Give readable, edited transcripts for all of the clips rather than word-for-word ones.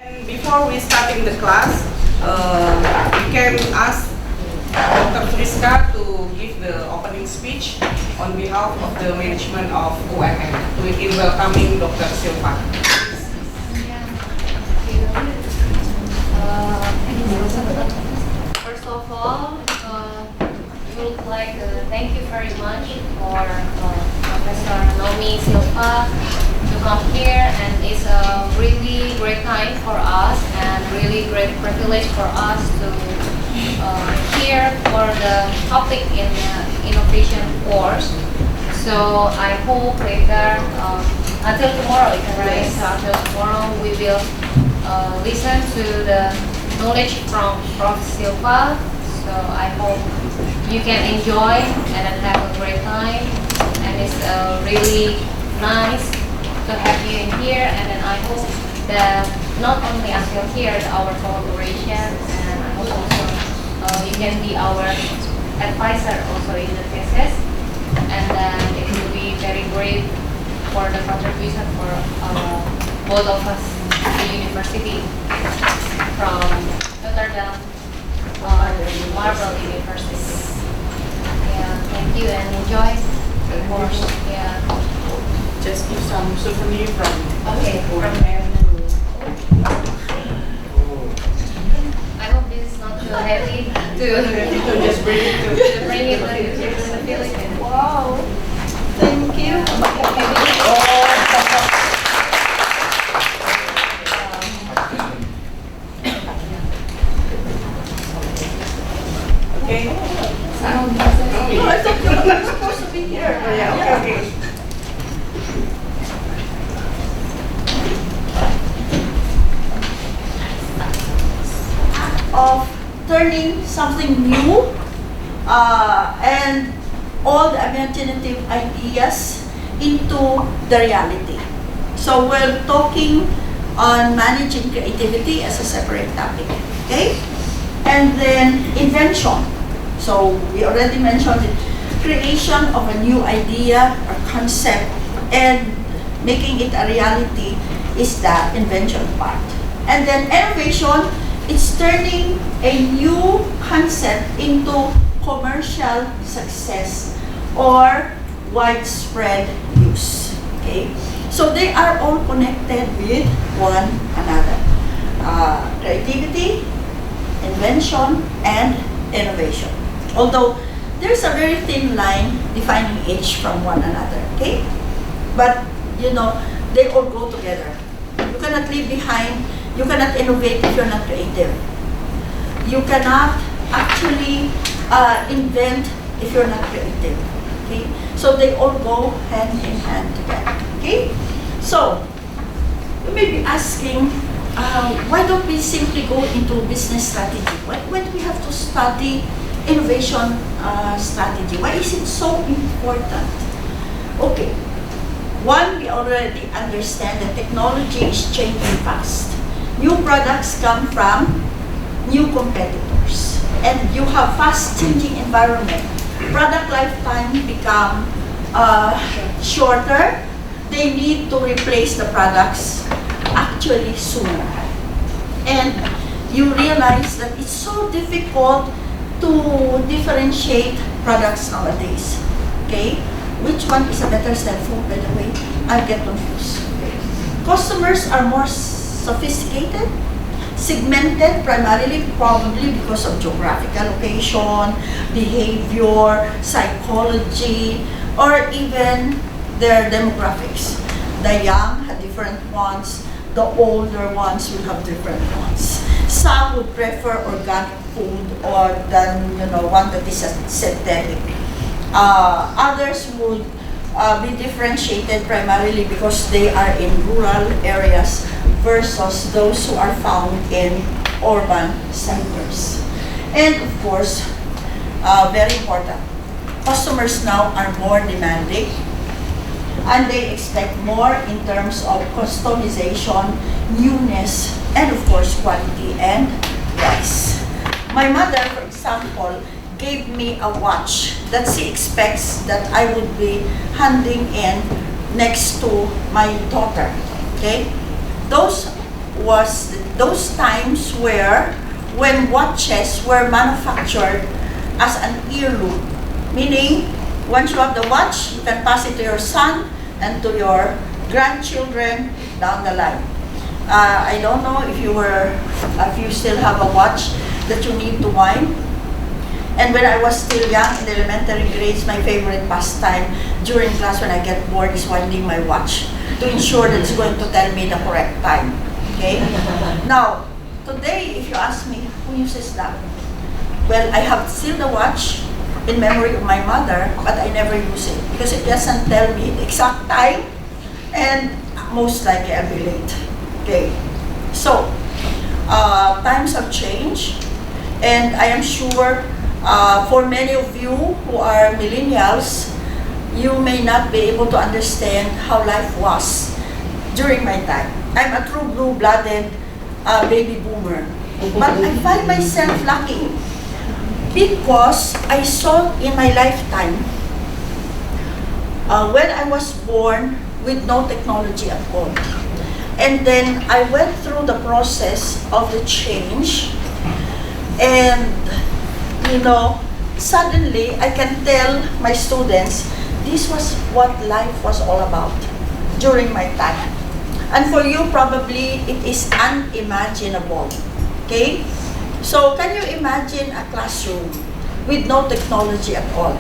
And before we starting the class, we can ask Dr. Friska to give the opening speech on behalf of the management of UMN in welcoming Dr. Silva. First of all, we would like to thank you very much for Professor Noemi Silva to come here, and it's a really great time for us and really great privilege for us to hear for the topic in the innovation course. So I hope later, until tomorrow, right? So until tomorrow we will listen to the knowledge from Prof. Silva. So I hope you can enjoy and then have a great time. And it's really nice to have you in here. And then I hope that not only until here, our collaboration, and I hope also you can be our advisor also in the thesis. And then it will be very great for the contribution for both of us, the university from Notre Dame Marble University. Yeah, thank you and enjoy the course. Yeah. Just give some souvenir from From there. I hope this is not too heavy to just bring it to bring it to the Philippines. Wow, thank you. Okay. No, I thought you were supposed to be here. Yeah, okay. Of turning something new and all the imaginative ideas into the reality. So we're talking on managing creativity as a separate topic, okay? And then invention. So we already mentioned it. Creation of a new idea or concept and making it a reality is the invention part. And then innovation, it's turning a new concept into commercial success or widespread use. Okay, so they are all connected with one another. Creativity, invention, and innovation. Although there's a very thin line defining each from one another. Okay, but you know they all go together. You cannot leave behind. You cannot innovate if you're not creative. You cannot actually invent if you're not creative. Okay, so they all go hand in hand together. Okay, so you may be asking, why don't we simply go into business strategy? Why do we have to study innovation strategy? Why is it so important? Okay, one, we already understand that technology is changing fast. New products come from new competitors, and you have fast-changing environment. Product lifetime become shorter. They need to replace the products actually sooner, and you realize that it's so difficult to differentiate products nowadays. Okay, which one is a better cell phone? By the way, I get confused. Okay. Customers are more sophisticated, segmented primarily probably because of geographical location, behavior, psychology, or even their demographics. The young have different ones, the older ones will have different ones. Some would prefer organic food or than one that is synthetic. Others would be differentiated primarily because they are in rural areas versus those who are found in urban centers. And of course, very important, customers now are more demanding and they expect more in terms of customization, newness, and of course quality and price. My mother, for example, gave me a watch that she expects that I would be handing in next to my daughter. Okay, those was those times where when watches were manufactured as an heirloom, meaning once you have the watch, you can pass it to your son and to your grandchildren down the line. I don't know if you still have a watch that you need to wind. And when I was still young in the elementary grades, my favorite pastime during class when I get bored is winding my watch to ensure that it's going to tell me the correct time. Okay? Now, today, if you ask me, who uses that? Well, I have still the watch in memory of my mother, but I never use it because it doesn't tell me the exact time, and most likely I'll be late. Okay? So, times have changed, and I am sure for many of you who are millennials, you may not be able to understand how life was during my time. I'm a true blue-blooded baby boomer. But I find myself lucky because I saw in my lifetime when I was born with no technology at all. And then I went through the process of the change, and suddenly I can tell my students this was what life was all about during my time. And for you, probably it is unimaginable. Okay? So can you imagine a classroom with no technology at all?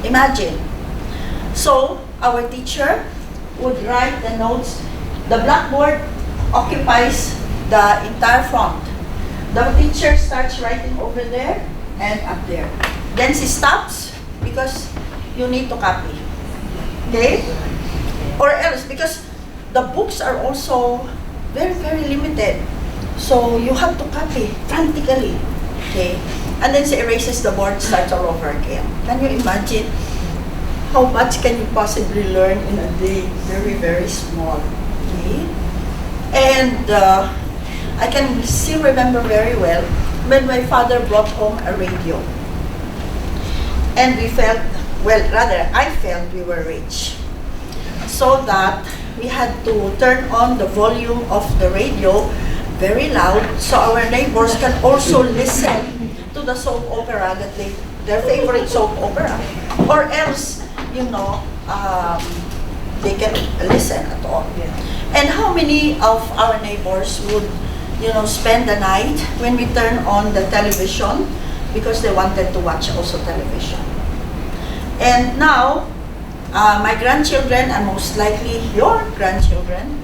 Imagine. So our teacher would write the notes. The blackboard occupies the entire front. The teacher starts writing over there and up there. Then she stops because you need to copy. Okay? Or else, because the books are also very, very limited. So you have to copy frantically. Okay? And then she erases the board, starts all over again. Can you imagine how much can you possibly learn in a day? Very, very small. Okay? And I can still remember very well when my father brought home a radio. And we felt, I felt we were rich. So that we had to turn on the volume of the radio very loud so our neighbors can also listen to the soap opera that their favorite soap opera. Or else, they can listen at all. And how many of our neighbors would spend the night when we turn on the television because they wanted to watch also television. And now, my grandchildren, and most likely your grandchildren,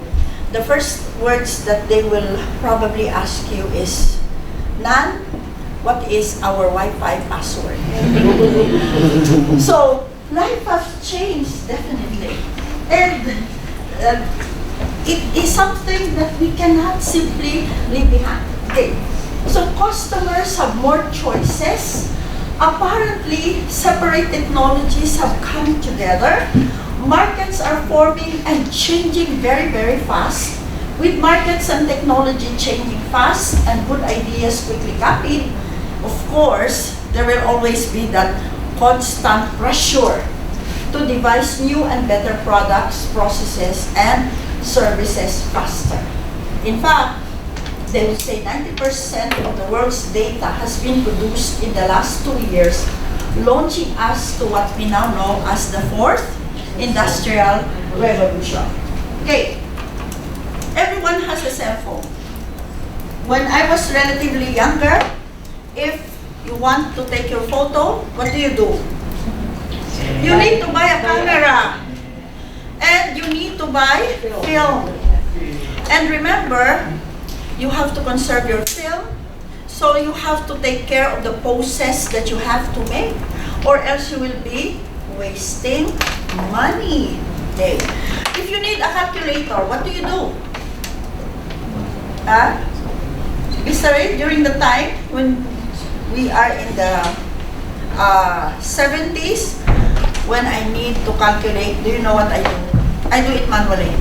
the first words that they will probably ask you is, Nan, what is our Wi-Fi password? So, life has changed, definitely. And it is something that we cannot simply leave behind. Okay. So customers have more choices. Apparently, separate technologies have come together. Markets are forming and changing very, very fast. With markets and technology changing fast and good ideas quickly copied, of course, there will always be that constant pressure to devise new and better products, processes, and services faster. In fact, they would say 90% of the world's data has been produced in the last 2 years, launching us to what we now know as the fourth industrial revolution. Okay, everyone has a cell phone. When I was relatively younger, if you want to take your photo, what do? You need to buy a camera. And you need to buy film. And remember, you have to conserve your film, so you have to take care of the poses that you have to make, or else you will be wasting money. Okay. If you need a calculator, what do? Sorry, during the time when we are in the 70s, when I need to calculate, do you know what I do? I do it manually.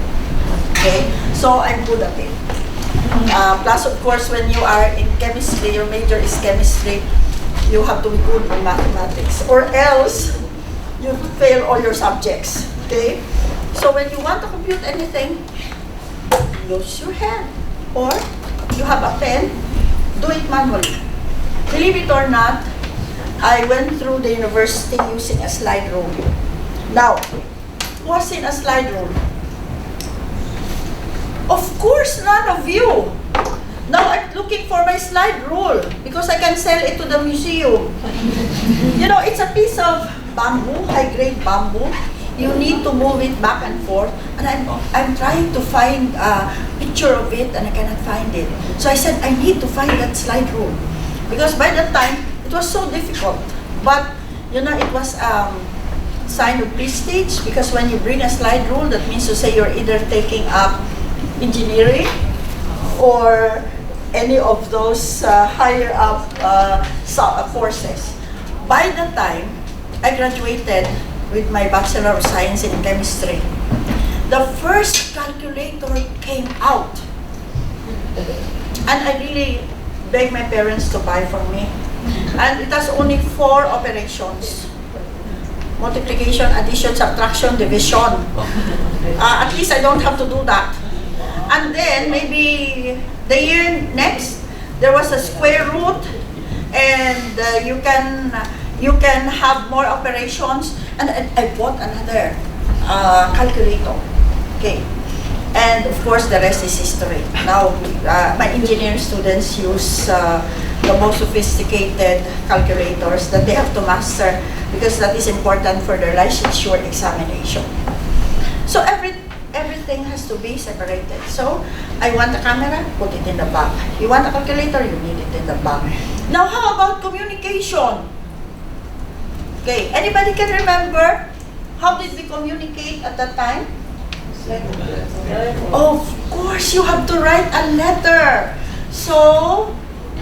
Okay? So I'm good at it. Plus, of course, when you are in chemistry, your major is chemistry, you have to be good in mathematics, or else you fail all your subjects. Okay? So when you want to compute anything, use your hand. Or you have a pen, do it manually. Believe it or not, I went through the university using a slide rule. Now, what's in a slide rule? Of course, none of you. Now I'm looking for my slide rule because I can sell it to the museum. You know, it's a piece of bamboo, high-grade bamboo. You need to move it back and forth. And I'm trying to find a picture of it and I cannot find it. So I said, I need to find that slide rule. Because by that time, it was so difficult. But, you know, it was sign of prestige because when you bring a slide rule, that means to say you're either taking up engineering or any of those higher up courses. By the time I graduated with my Bachelor of Science in Chemistry, the first calculator came out. And I really begged my parents to buy for me. And it has only 4 operations. Multiplication, addition, subtraction, division. At least I don't have to do that. And then maybe the year next, there was a square root, and you can have more operations. And I bought another calculator. Okay, and of course the rest is history. Now my engineering students use the most sophisticated calculators that they have to master because that is important for their licensure examination. So everything has to be separated. So, I want a camera, put it in the bag. You want a calculator, you need it in the bag. Now, how about communication? Okay, anybody can remember how did we communicate at that time? Of course, you have to write a letter. So,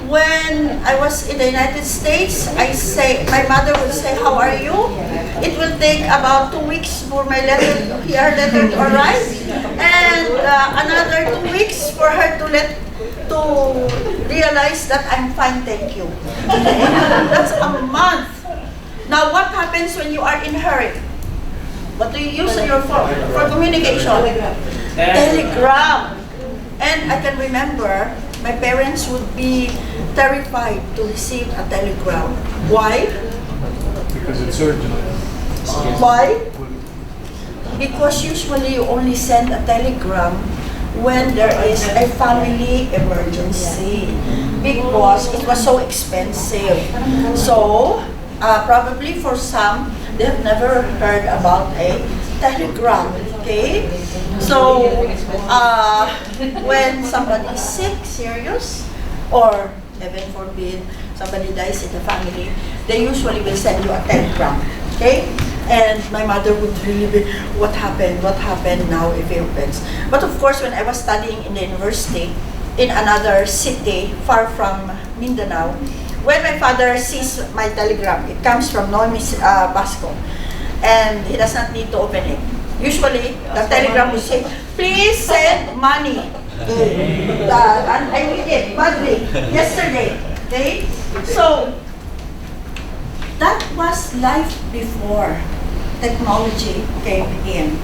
when I was in the United States, my mother would say, how are you? It will take about 2 weeks for my letter to arrive, and another 2 weeks for her to realize that I'm fine, thank you. That's a month. Now, what happens when you are in a hurry? What do you use on your phone for communication? Telegram. And I can remember my parents would be terrified to receive a telegram. Why? Because it's urgent. Why? Because usually you only send a telegram when there is a family emergency because it was so expensive. So, probably for some, they have never heard about a telegram. Okay? So, when somebody is sick, serious, or heaven forbid, somebody dies in the family, they usually will send you a telegram. Okay? And my mother would really be, what happened now if it happens? But of course, when I was studying in the university, in another city, far from Mindanao, when my father sees my telegram, it comes from Noemi, Basco, and he does not need to open it. Usually, the telegram will say, please send money. And I read it badly yesterday. Okay? So, that was life before technology came in.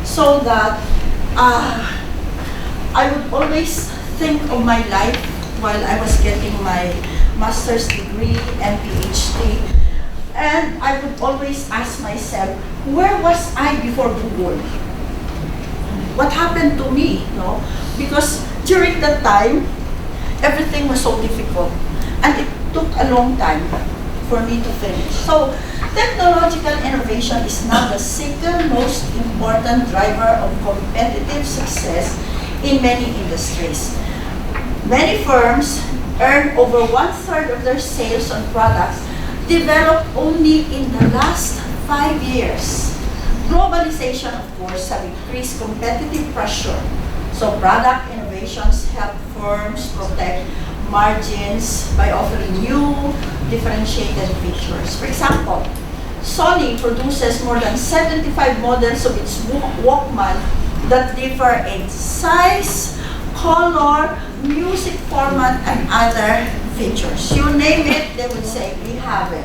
So that I would always think of my life while I was getting my master's degree and PhD. And I would always ask myself, where was I before Google? What happened to me? No? Because during that time, everything was so difficult. And it took a long time for me to finish. So, technological innovation is now the second most important driver of competitive success in many industries. Many firms earn over 1/3 of their sales on products developed only in the last 5 years. Globalization, of course, has increased competitive pressure. So product innovations help firms protect margins by offering new, differentiated features. For example, Sony produces more than 75 models of its Walkman that differ in size, color, music format, and other features. You name it, they would say, we have it.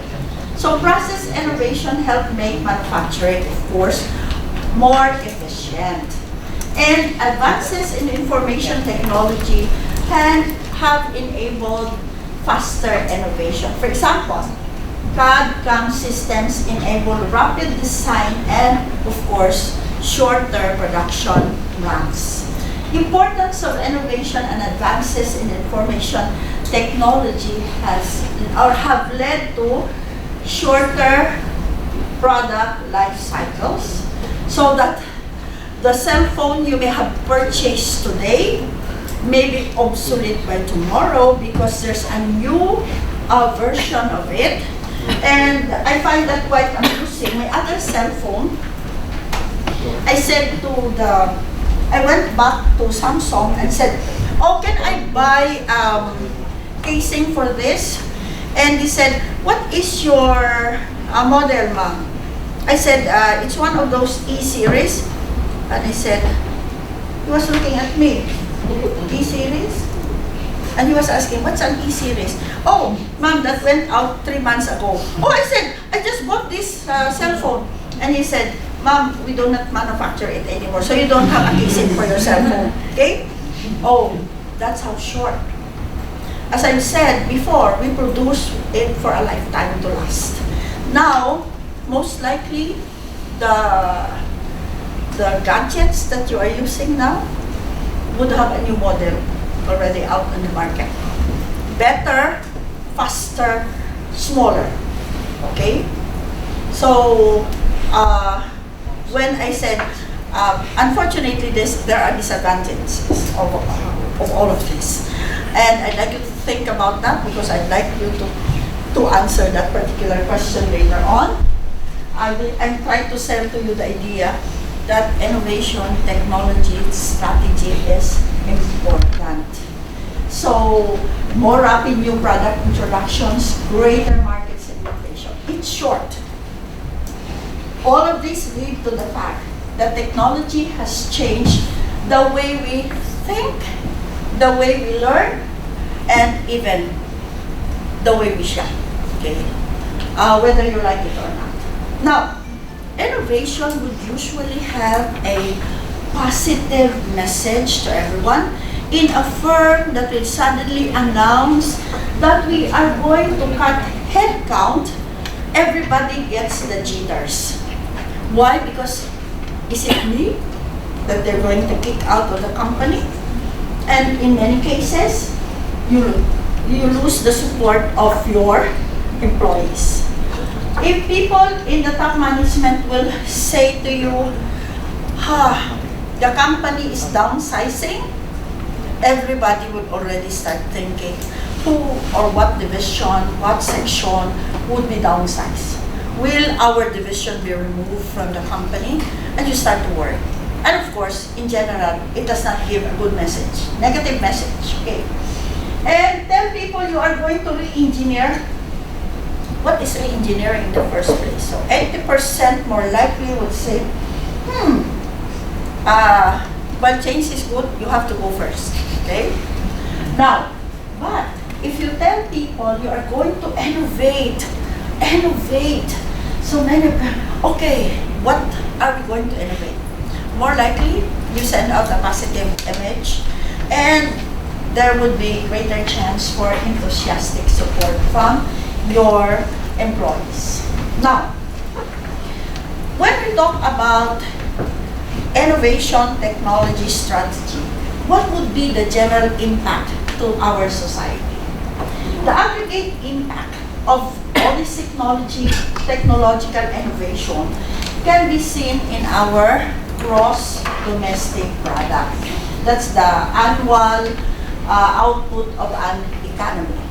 So process innovation help make manufacturing, of course, more efficient. And advances in information technology have enabled faster innovation. For example, CAD/CAM systems enable rapid design and, of course, shorter production runs. Importance of innovation and advances in information technology have led to shorter product life cycles, so that the cell phone you may have purchased today may be obsolete by tomorrow because there's a new version of it. And I find that quite amusing. My other cell phone, I went back to Samsung and said, oh, can I buy casing for this? And he said, what is your model, ma'am? I said, it's one of those E-series. And I said, he was looking at me, E-series? And he was asking, what's an E-series? Oh, ma'am, that went out 3 months ago. Oh, I said, I just bought this cell phone. And he said, ma'am, we do not manufacture it anymore, so you don't have a casing for your cell phone, okay? Oh, that's how short. As I said before, we produce it for a lifetime to last. Now, most likely, the gadgets that you are using now would have a new model already out on the market. Better, faster, smaller, okay? So, when I said, unfortunately, there are disadvantages of all of this. And I'd like you to think about that because I'd like you to answer that particular question later on. I'm trying to sell to you the idea that innovation, technology, strategy is important. So, more rapid new product introductions, greater market segmentation. It's short. All of this lead to the fact that technology has changed the way we think, the way we learn, and even the way we shop, okay? Whether you like it or not. Now, innovation would usually have a positive message to everyone. In a firm that will suddenly announce that we are going to cut headcount, everybody gets the jitters. Why? Because is it me that they're going to kick out of the company? And in many cases, you lose the support of your employees. If people in the top management will say to you, the company is downsizing, everybody would already start thinking who or what division, what section would be downsized. Will our division be removed from the company? And you start to worry. And of course, in general, it does not give a good message, negative message, okay? And tell people you are going to re-engineer. What is re-engineering in the first place? So 80% more likely would say, well, change is good, you have to go first, okay? Now, but if you tell people you are going to innovate, so many of them, okay, what are we going to innovate? More likely, you send out a positive image, and there would be greater chance for enthusiastic support from your employees. Now, when we talk about innovation technology strategy, what would be the general impact to our society? The aggregate impact of all this technological innovation can be seen in our gross domestic product. That's the annual output of an economy.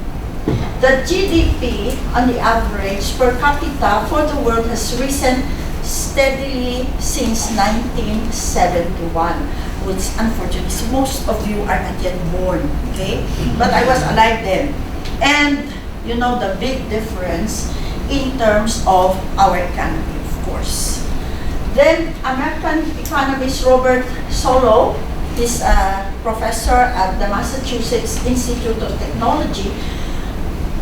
The GDP on the average per capita for the world has risen steadily since 1971, which unfortunately most of you are not yet born, okay? But I was alive then. And you know the big difference in terms of our economy, of course. Then American economist Robert Solow, he's a professor at the Massachusetts Institute of Technology,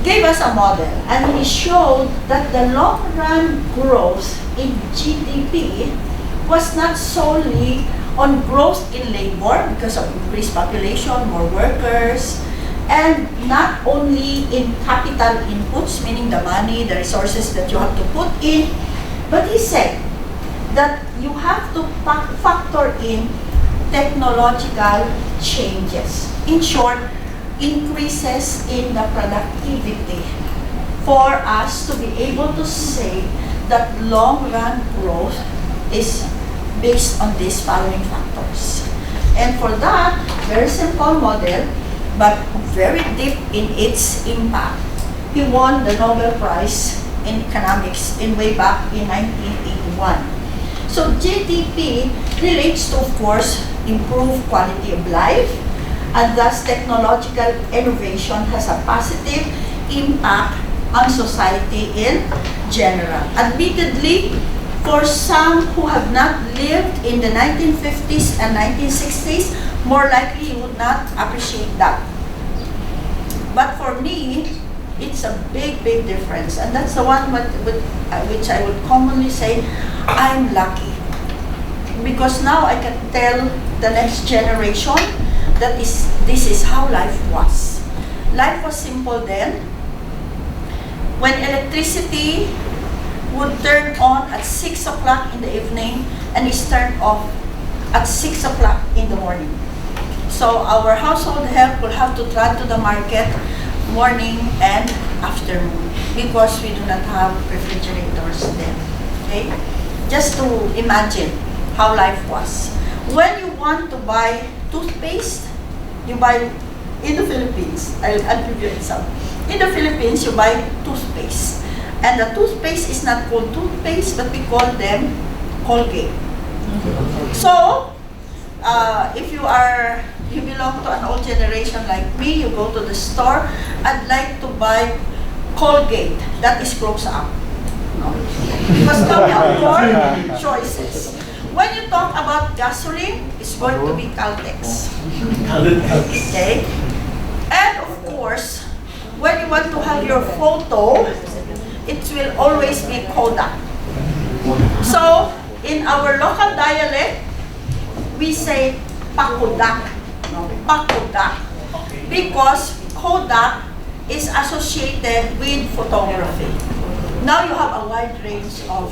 gave us a model, and he showed that the long-run growth in GDP was not solely on growth in labor because of increased population, more workers, and not only in capital inputs, meaning the money, the resources that you have to put in, but he said that you have to factor in technological changes. In short, increases in the productivity for us to be able to say that long-run growth is based on these following factors. And for that, very simple model, but very deep in its impact. He won the Nobel Prize in Economics in way back in 1981. So GDP relates to, of course, improved quality of life, and thus technological innovation has a positive impact on society in general. Admittedly, for some who have not lived in the 1950s and 1960s, more likely you would not appreciate that. But for me, it's a big, big difference. And that's the one which I would commonly say, I'm lucky. Because now I can tell the next generation that this is how life was. Life was simple then. When electricity would turn on at 6 o'clock in the evening and is turned off at 6 o'clock in the morning. So our household help will have to run to the market morning and afternoon because we do not have refrigerators then. Okay? Just to imagine how life was. When you want to buy toothpaste, you buy in the Philippines. I'll give you an example. In the Philippines, you buy toothpaste. And the toothpaste is not called toothpaste, but we call them Colgate. So, if you belong to an old generation like me, you go to the store, I'd like to buy Colgate. That is close up. No? Because now we have more choices. When you talk about gasoline, it's going to be Caltex. Okay? And of course, when you want to have your photo, it will always be Kodak. So, in our local dialect, we say Pakodak. No, Pakodak. Because Kodak is associated with photography. Now you have a wide range of,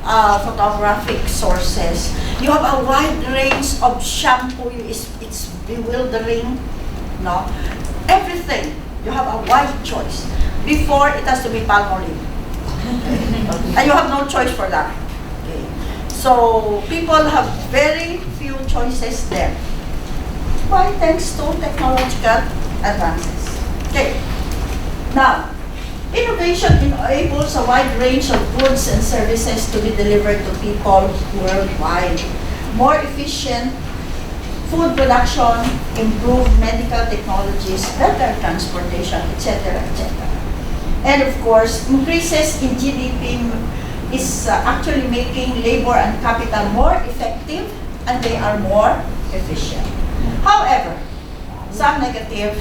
photographic sources. You have a wide range of shampoo. It's bewildering. No, everything. You have a wide choice. Before, it has to be Palmolive. And you have no choice for that. Okay. So, people have very few choices there. Why? Thanks to technological advances. Okay. Now, innovation enables a wide range of goods and services to be delivered to people worldwide. More efficient food production, improved medical technologies, better transportation, etc., etc. And of course, increases in GDP is actually making labor and capital more effective, and they are more efficient. However, some negative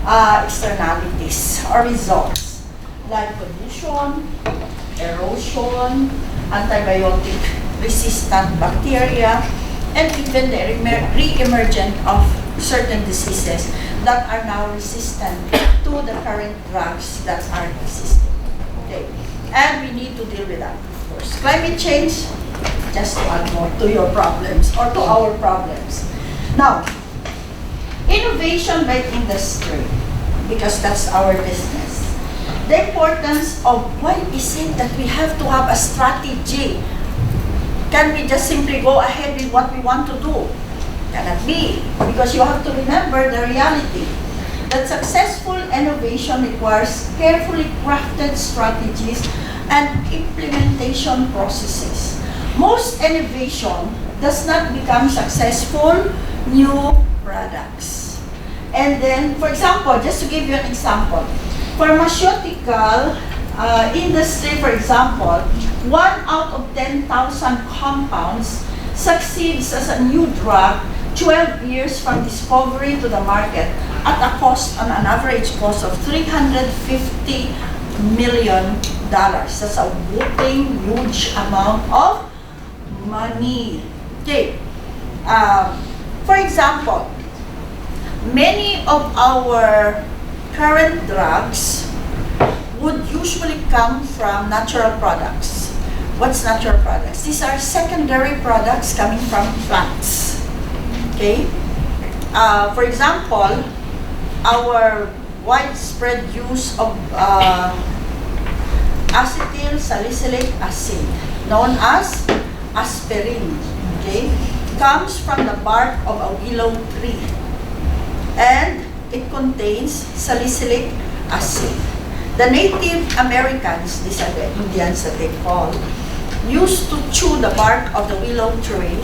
externalities or results like pollution, erosion, antibiotic resistant bacteria, and even the re-emergence of certain diseases that are now resistant to the current drugs that are existing. Okay. And we need to deal with that, of course. Climate change, just to add more to your problems or to our problems. Now, innovation by industry, because that's our business. The importance of why is it that we have to have a strategy? Can we just simply go ahead with what we want to do? Cannot be, because you have to remember the reality that successful innovation requires carefully crafted strategies and implementation processes. Most innovation does not become successful new products. And then, for example, just to give you an example, pharmaceutical industry, for example, 1 out of 10,000 compounds succeeds as a new drug 12 years from discovery to the market at a cost, on an average cost of $350 million. That's a whopping huge amount of money. Okay, For example, many of our current drugs would usually come from natural products. What's natural products? These are secondary products coming from plants. Okay? For example, our widespread use of acetyl salicylic acid, known as aspirin, okay, comes from the bark of a willow tree, and it contains salicylic acid. The Native Americans, these are the Indians that they call, used to chew the bark of the willow tree,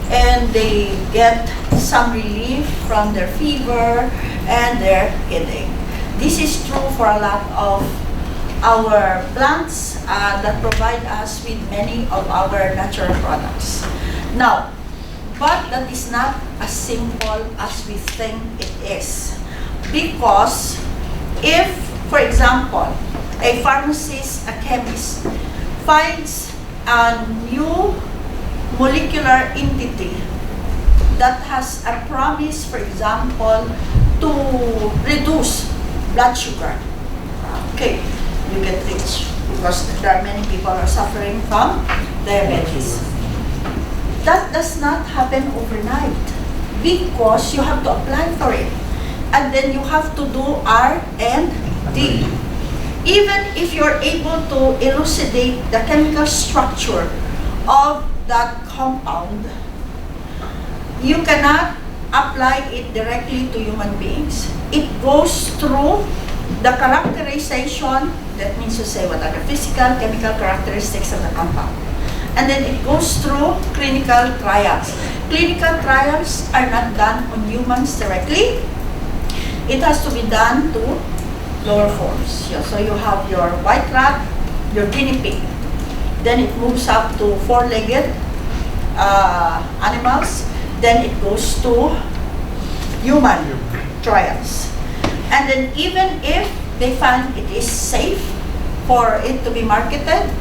and they get some relief from their fever and their headache. This is true for a lot of our plants that provide us with many of our natural products. Now, but that is not as simple as we think it is. Because if, for example, a pharmacist, a chemist, finds a new molecular entity that has a promise, for example, to reduce blood sugar, okay, you get rich because there are many people who are suffering from diabetes. That does not happen overnight because you have to apply for it, and then you have to do R&D. Even if you're able to elucidate the chemical structure of that compound, you cannot apply it directly to human beings. It goes through the characterization, that means to say what are the physical, chemical characteristics of the compound. And then it goes through clinical trials. Clinical trials are not done on humans directly. It has to be done to lower forms. Yeah, so you have your white rat, your guinea pig. Then it moves up to four-legged animals. Then it goes to human trials. And then even if they find it is safe for it to be marketed,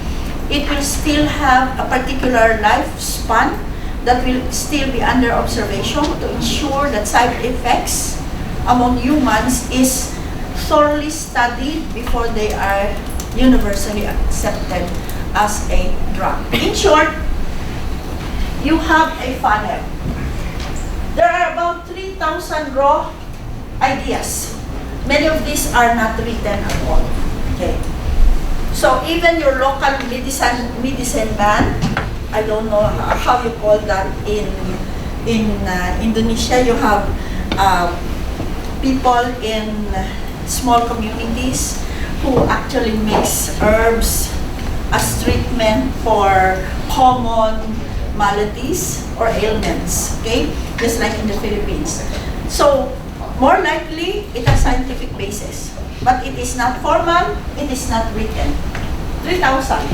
it will still have a particular lifespan that will still be under observation to ensure that side effects among humans is thoroughly studied before they are universally accepted as a drug. In short, you have a funnel. There are about 3,000 raw ideas. Many of these are not written at all. Okay. So even your local medicine man, I don't know how you call that in Indonesia. You have people in small communities who actually mix herbs as treatment for common maladies or ailments, okay? Just like in the Philippines. So, more likely, it has scientific basis. But it is not formal, it is not written. 3,000.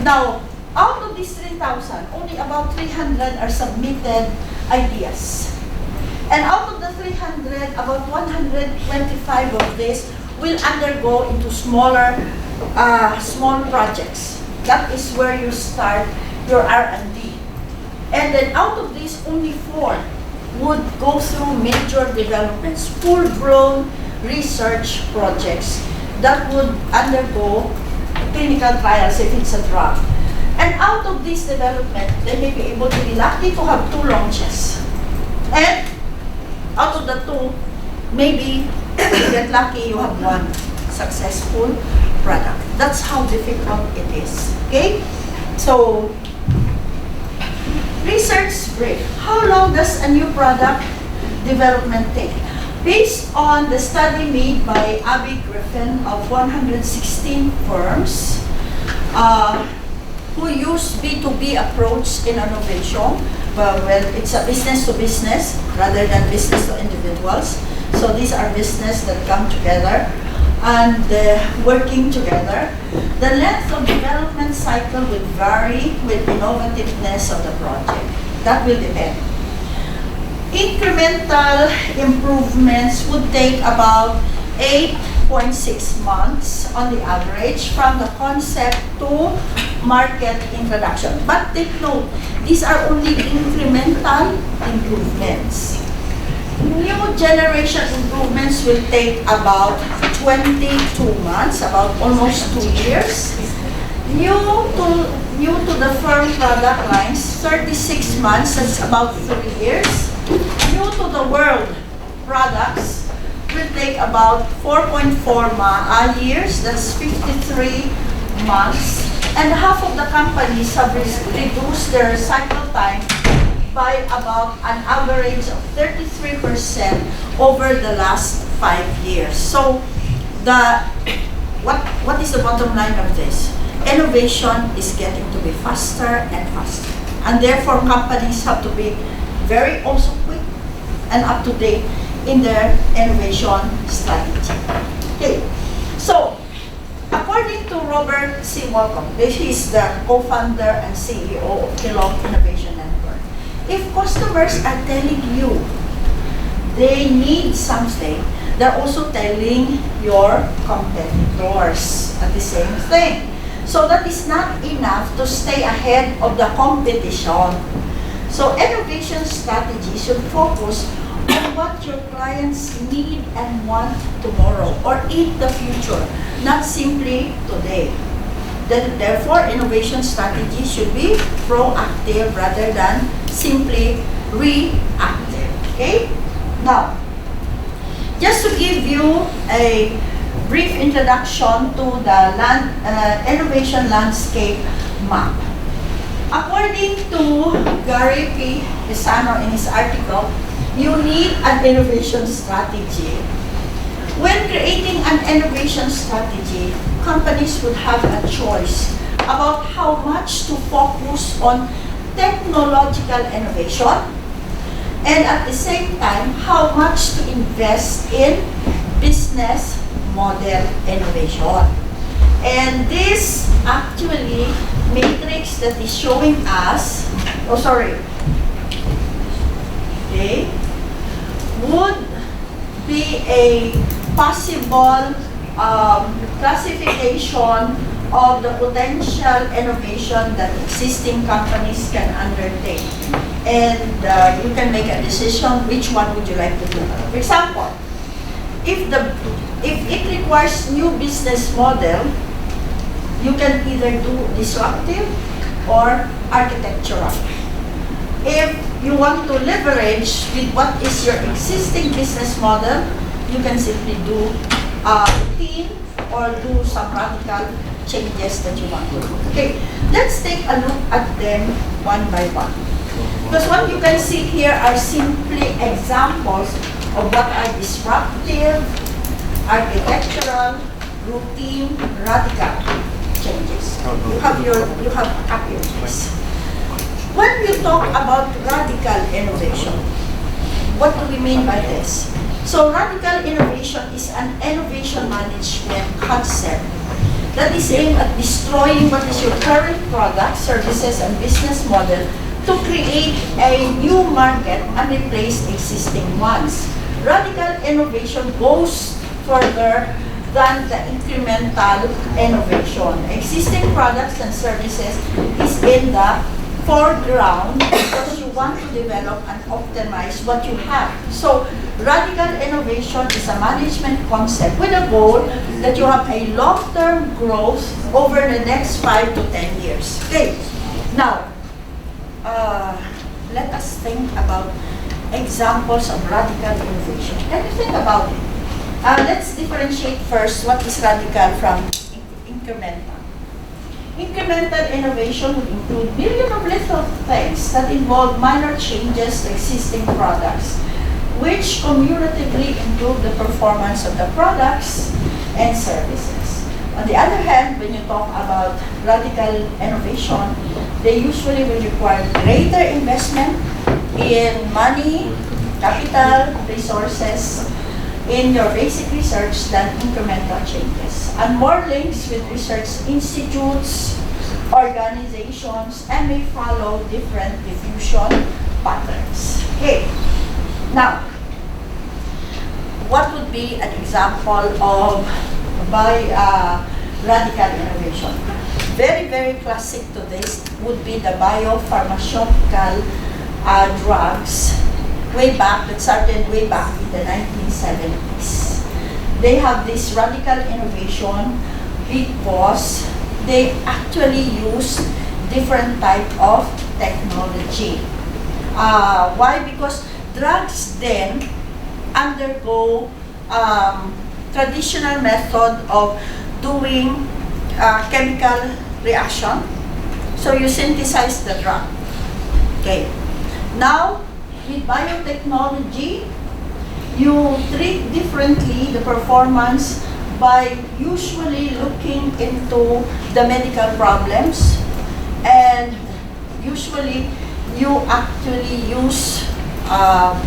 Now, out of these 3,000, only about 300 are submitted ideas. And out of the 300, about 125 of this will undergo into smaller, small projects. That is where you start your R&D. And then out of these, only 4 would go through major developments, full-blown research projects that would undergo clinical trials if it's a drug. And out of this development, they may be able to be lucky to have 2 launches. And out of the 2, maybe if you get lucky, you have 1 successful product. That's how difficult it is. Okay? So, research brief. How long does a new product development take? Based on the study made by Abby Griffin of 116 firms who use B2B approach in innovation, well, it's a business to business rather than business to individuals. So these are business that come together and working together. The length of development cycle will vary with innovativeness of the project. That will depend. Incremental improvements would take about 8 3.6 months on the average from the concept to market introduction. But take note, these are only incremental improvements. New generation improvements will take about 22 months, about almost 2 years. New to the firm product lines, 36 months, that's about 3 years. New to the world products will take about 4.4 years, that's 53 months. And half of the companies have reduced their cycle time by about an average of 33% over the last 5 years. So, what is the bottom line of this? Innovation is getting to be faster and faster. And therefore, companies have to be very also quick and up to date in their innovation strategy. Okay, so according to Robert C. Malcolm, he is the co-founder and CEO of Kellogg Innovation Network. If customers are telling you they need something, they're also telling your competitors at the same thing. So that is not enough to stay ahead of the competition. So innovation strategy should focus on what your clients need and want tomorrow or in the future, not simply today. Therefore, innovation strategy should be proactive rather than simply reactive. Okay? Now, just to give you a brief introduction to the innovation landscape map. According to Gary P. Pisano in his article, you need an innovation strategy. When creating an innovation strategy, companies would have a choice about how much to focus on technological innovation and at the same time, how much to invest in business model innovation. And this actually matrix that is showing us, okay, would be a possible classification of the potential innovation that existing companies can undertake. And you can make a decision which one would you like to do. For example, if it requires new business model, you can either do disruptive or architectural. If you want to leverage with what is your existing business model, you can simply do routine or do some radical changes that you want to do. Okay, let's take a look at them one by one. Because what you can see here are simply examples of what are disruptive, architectural, routine, radical changes. You have up your list. When we talk about radical innovation, what do we mean by this? So radical innovation is an innovation management concept that is aimed at destroying what is your current product, services, and business model to create a new market and replace existing ones. Radical innovation goes further than the incremental innovation. Existing products and services is in the foreground because you want to develop and optimize what you have. So radical innovation is a management concept with a goal that you have a long-term growth over the next 5 to 10 years. Okay, now let us think about examples of radical innovation. Can you think about it? Let's differentiate first what is radical from incremental. Incremental innovation would include millions of little things that involve minor changes to existing products, which cumulatively improve the performance of the products and services. On the other hand, when you talk about radical innovation, they usually will require greater investment in money, capital, resources, in your basic research than incremental changes, and more links with research institutes, organizations, and may follow different diffusion patterns. Okay, now, what would be an example of radical innovation. Very, very classic to this would be the biopharmaceutical drugs that started way back in the 1970s. They have this radical innovation because they actually use different type of technology. Why? Because drugs then undergo traditional method of doing chemical reaction. So you synthesize the drug. Okay. Now, with biotechnology, you treat differently the performance by usually looking into the medical problems, and usually you actually use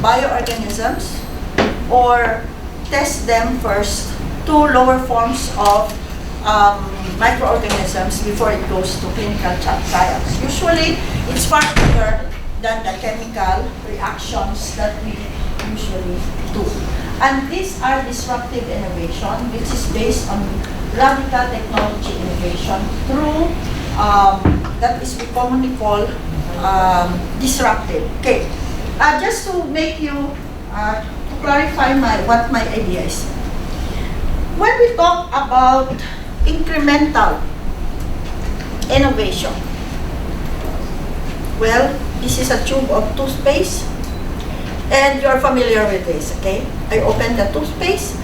bioorganisms or test them first to lower forms of microorganisms before it goes to clinical trials. Usually, it's far quicker than the chemical reactions that we usually do. And these are disruptive innovation, which is based on radical technology innovation through that is we commonly call disruptive. Okay, just to make you to clarify what my idea is. When we talk about incremental innovation, well, this is a tube of toothpaste, and you're familiar with this, okay? I open the toothpaste,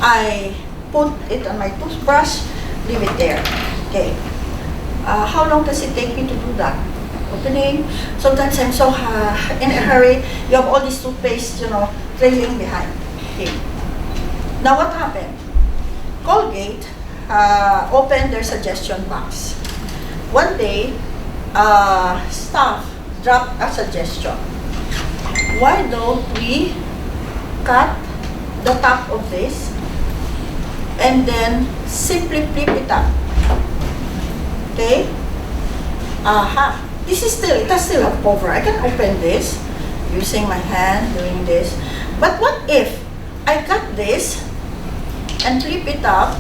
I put it on my toothbrush, leave it there, okay? How long does it take me to do that? Opening. Sometimes I'm so in a hurry. You have all this toothpaste, trailing behind. Okay. Now what happened? Colgate opened their suggestion box. One day, staff dropped a suggestion. Why don't we cut the top of this and then simply flip it up? Okay? It has still a cover. I can open this using my hand, doing this. But what if I cut this and flip it up,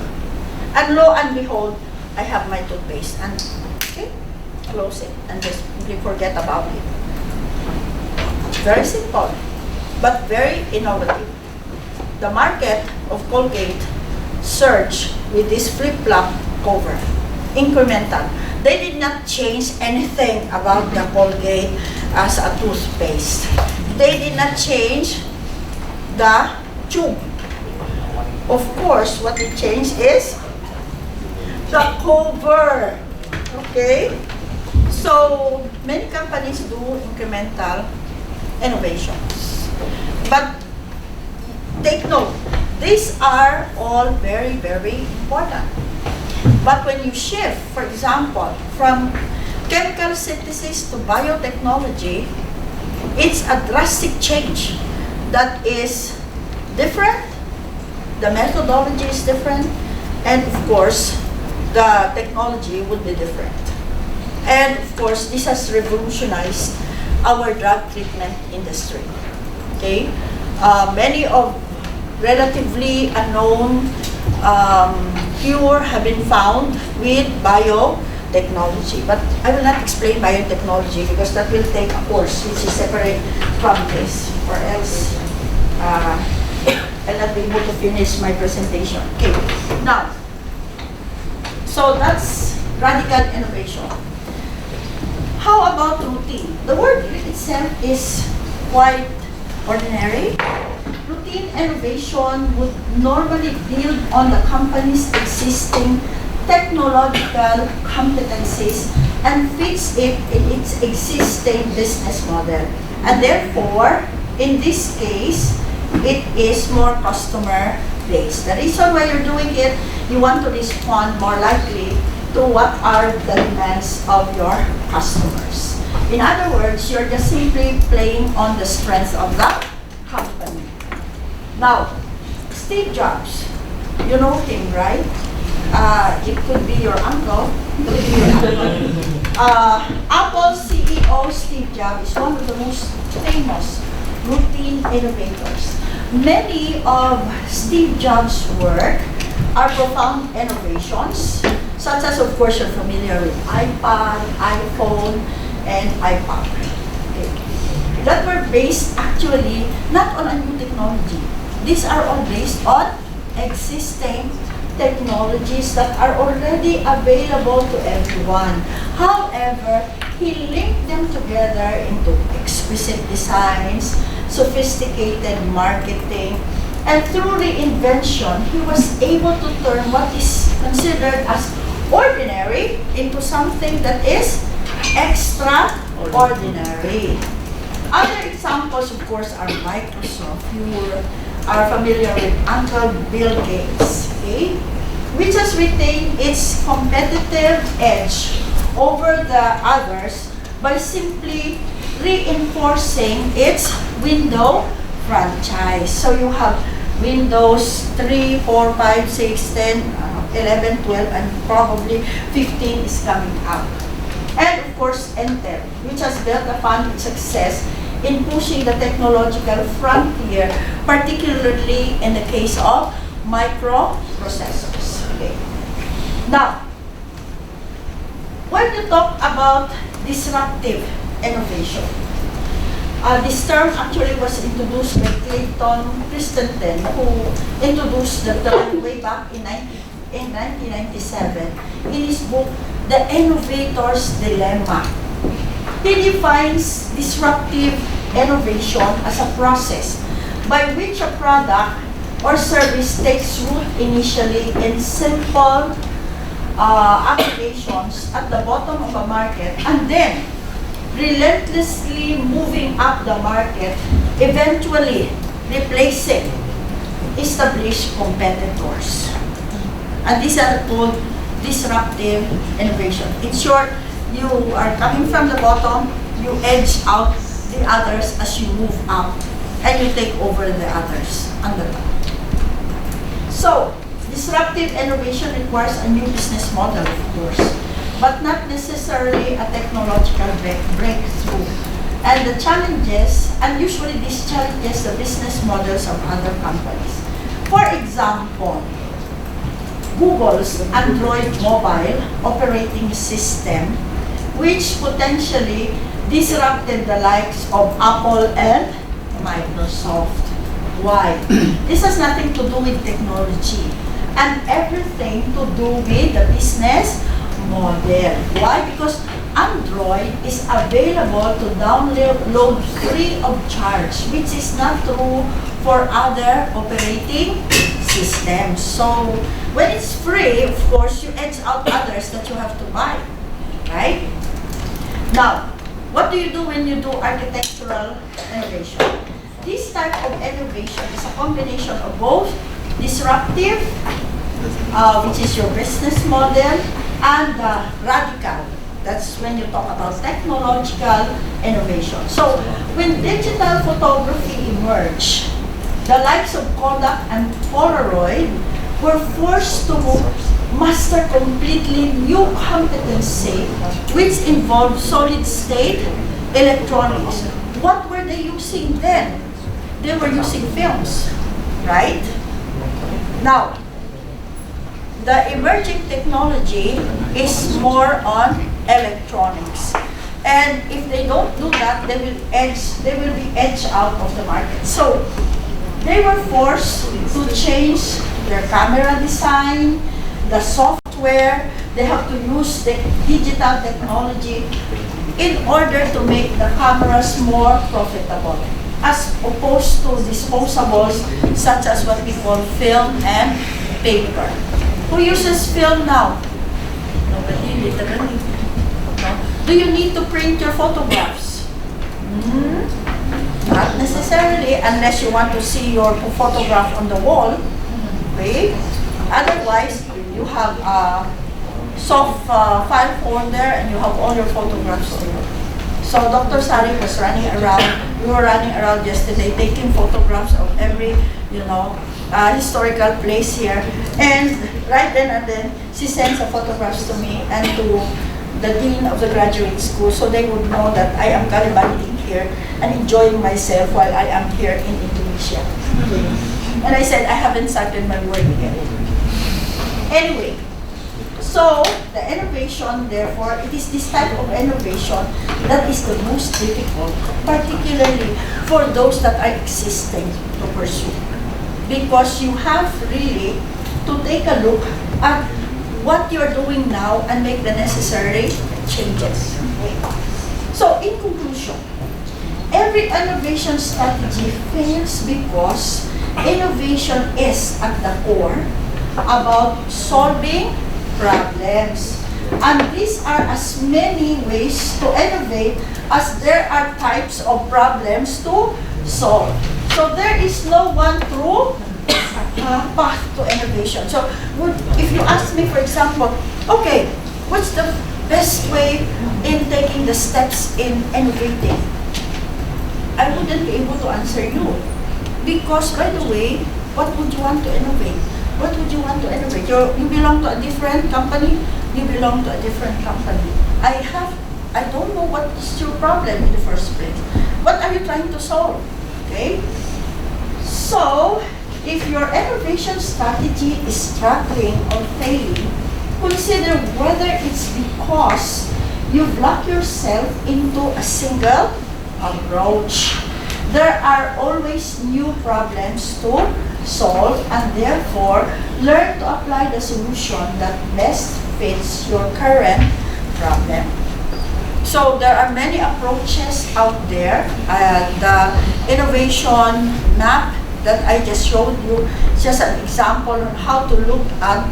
and lo and behold, I have my toothpaste, and okay, close it and just simply forget about it. Very simple, but very innovative. The market of Colgate surged with this flip-flop cover, incremental. They did not change anything about the Colgate as a toothpaste. They did not change the tube. Of course, what they changed is the cover. Okay? So, many companies do incremental innovations. But take note, these are all very, very important. But when you shift, for example, from chemical synthesis to biotechnology, it's a drastic change that is different, the methodology is different, and of course, the technology would be different. And of course, this has revolutionized our drug treatment industry. Okay, many of relatively unknown cure have been found with biotechnology. But I will not explain biotechnology because that will take a course which is separate from this, or else I'll not be able to finish my presentation. Okay, now, so that's radical innovation. How about routine? The word itself is quite ordinary. Routine innovation would normally build on the company's existing technological competencies and fits it in its existing business model. And therefore, in this case, it is more customer-based. The reason why you're doing it, you want to respond more likely to what are the demands of your customers. In other words, you're just simply playing on the strengths of the company. Now, Steve Jobs, you know him, right? It could be your uncle, it could be your uncle. Apple CEO Steve Jobs is one of the most famous routine innovators. many of Steve Jobs' work are profound innovations, such as, of course, you're familiar with iPad, iPhone, and iPad. Okay. That were based actually not on a new technology. These are all based on existing technologies that are already available to everyone. However, he linked them together into exquisite designs, sophisticated marketing, and through reinvention, he was able to turn what is considered as ordinary into something that is extraordinary. Other examples, of course, are Microsoft. You are familiar with Uncle Bill Gates, okay? Which has retained its competitive edge over the others by simply reinforcing its Windows franchise. So you have Windows 3, 4, 5, 6, 10, 11, 12, and probably 15 is coming up. And of course, Intel, which has built upon its success in pushing the technological frontier, particularly in the case of microprocessors. Okay. Now, when you talk about disruptive innovation, this term actually was introduced by Clayton Christensen, who introduced the term way back in 1997 in his book, The Innovator's Dilemma. He defines disruptive innovation as a process by which a product or service takes root initially in simple applications at the bottom of a market and then relentlessly moving up the market, eventually replacing established competitors. And these are called disruptive innovation. In short, you are coming from the bottom, you edge out the others as you move up, and you take over the others on the top. So, disruptive innovation requires a new business model, of course, but not necessarily a technological breakthrough. And the challenges, and usually these challenges the business models of other companies. For example, Google's Android mobile operating system, which potentially disrupted the likes of Apple and Microsoft. Why? This has nothing to do with technology and everything to do with the business model. Why? Because Android is available to download free of charge, which is not true for other operating systems. So when it's free, of course, you edge out others that you have to buy, right? Now, what do you do when you do architectural innovation? This type of innovation is a combination of both disruptive, which is your business model, and radical. That's when you talk about technological innovation. So, when digital photography emerged, the likes of Kodak and Polaroid were forced to master completely new competency, which involved solid-state electronics. What were they using then? They were using films, right? Now, the emerging technology is more on electronics. And if they don't do that, they will be edged out of the market. So, they were forced to change their camera design, the software, they have to use the digital technology in order to make the cameras more profitable, as opposed to disposables such as what we call film and paper. Who uses film now? Nobody, literally. No? Do you need to print your photographs? Not necessarily, unless you want to see your photograph on the wall. Okay? Otherwise, you have a soft file folder and you have all your photographs there. So Dr. Sari was running around, we were running around yesterday taking photographs of every, historical place here. And right then and then, she sends the photographs to me and to the dean of the graduate school, so they would know that I am gallivanting here and enjoying myself while I am here in Indonesia. And I said, I haven't started my work yet. Anyway, so the innovation, therefore, it is this type of innovation that is the most difficult, particularly for those that are existing to pursue. Because you have really to take a look at what you're doing now and make the necessary changes. So in conclusion, every innovation strategy fails because innovation is at the core about solving problems. And these are as many ways to innovate as there are types of problems to solve. So there is no one true path to innovation. So if you ask me, for example, okay, what's the best way in taking the steps in innovating? I wouldn't be able to answer you. Because, by the way, what would you want to innovate? What would you want to innovate? You belong to a different company, you belong to a different company. I don't know what is your problem in the first place. What are you trying to solve? Okay? So, if your innovation strategy is struggling or failing, consider whether it's because you've locked yourself into a single approach. There are always new problems to solve, and therefore, learn to apply the solution that best fits your current problem. So there are many approaches out there, and the innovation map that I just showed you is just an example on how to look at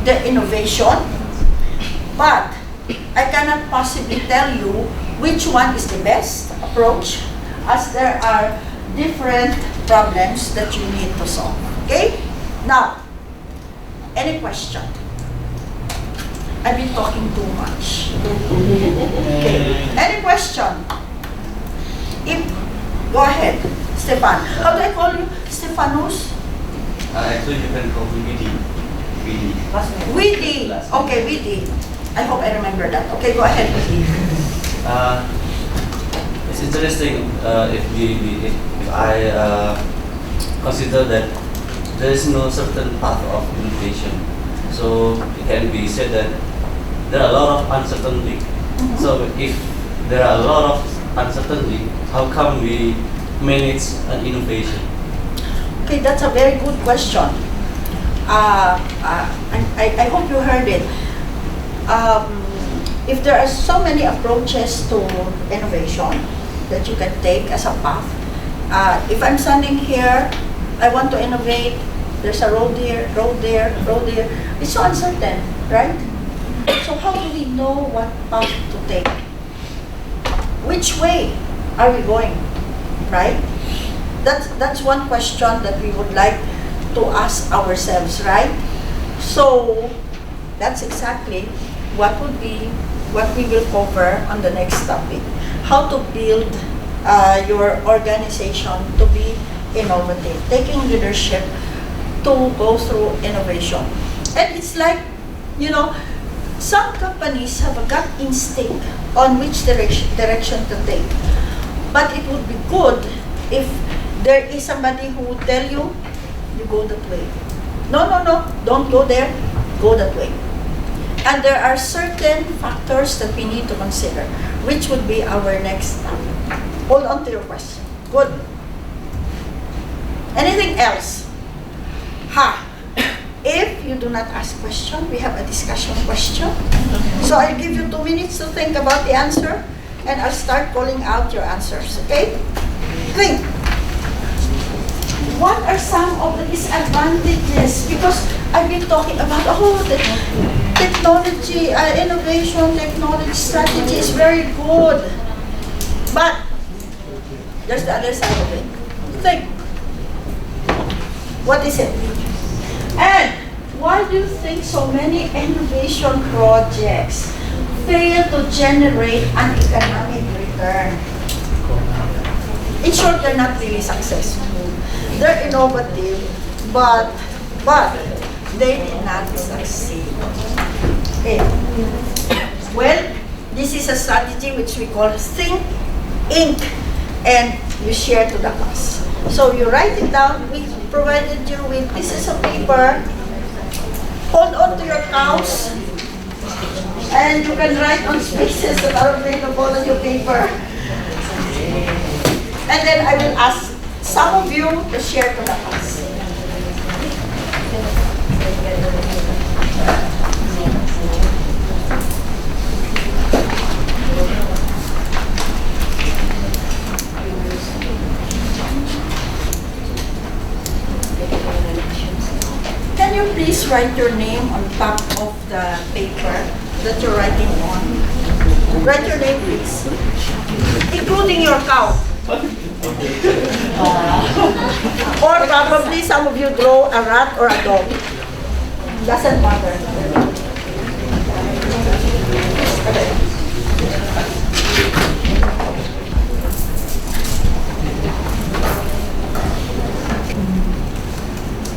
the innovation. But I cannot possibly tell you which one is the best approach, as there are different problems that you need to solve. Okay? Now, any question? I've been talking too much. Okay. Any question? Go ahead, Stefan. How do I call you? Stefanos? Actually, you can call me Vidi. Widi. Okay, Widi. I hope I remember that. Okay, go ahead, Widi. It's interesting if I consider that there is no certain path of innovation. So it can be said that there are a lot of uncertainty. So if there are a lot of uncertainty, how come we manage an innovation? Okay, that's a very good question. I hope you heard it. If there are so many approaches to innovation that you can take as a path, if I'm standing here, I want to innovate, there's a road here, road there, road there. It's so uncertain, right? So how do we know what path to take? Which way are we going, right? That's one question that we would like to ask ourselves, right? So that's exactly what we will cover on the next topic. How to build your organization to be innovative, taking leadership to go through innovation. And it's like, some companies have a gut instinct on which direction to take. But it would be good if there is somebody who would tell you, you go that way. No, don't go there, go that way. And there are certain factors that we need to consider, which would be our next topic. Hold on to your question. Good. Anything else? If you do not ask question, we have a discussion question. So I'll give you 2 minutes to think about the answer, and I'll start calling out your answers, okay? Think. What are some of the disadvantages? Because I've been talking about, the technology, innovation, technology strategy is very good. But there's the other side of it. Think. What is it? And why do you think so many innovation projects fail to generate an economic return? In short, they're not really successful. They're innovative, but they did not succeed. Okay. Well, this is a strategy which we call Think Inc. and you share to the class. So you write it down. We provided you with pieces of paper. Hold on to your cows. And you can write on spaces that are available on your paper. And then I will ask some of you to share to the class. Can you please write your name on top of the paper that you're writing on? Write your name, please. Including your cow. Or probably some of you draw a rat or a dog. Doesn't matter.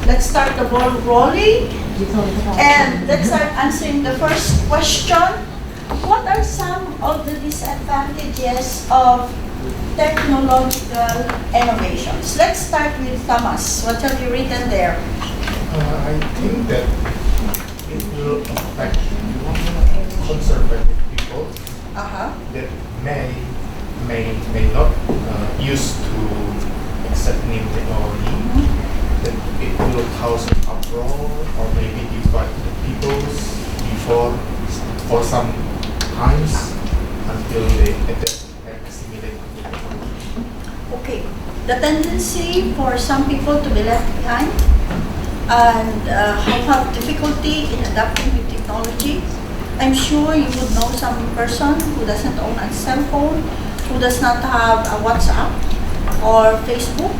Let's start the ball rolling. And let's start answering the first question. What are some of the disadvantages of technological innovations? Let's start with Thomas. What have you written there? I think that it will affect conservative people that may not used to accept new technology. That it will cause an uproar or maybe divide the peoples before for some times until they adapt and assimilate. Okay. The tendency for some people to be left behind and have difficulty in adapting with technology. I'm sure you would know some person who doesn't own a cell phone, who does not have a WhatsApp or Facebook.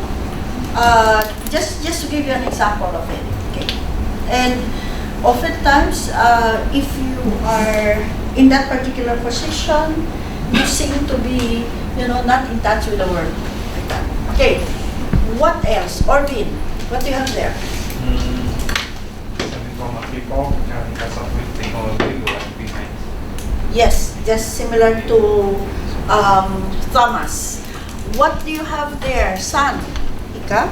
Just to give you an example of it, okay? And oftentimes, if you are in that particular position, you seem to be, not in touch with the world. Okay, what else? Orvin, what do you have there? Some informal people can catch up with technology who are behind. Yes, just similar to Thomas. What do you have there, San? Ika?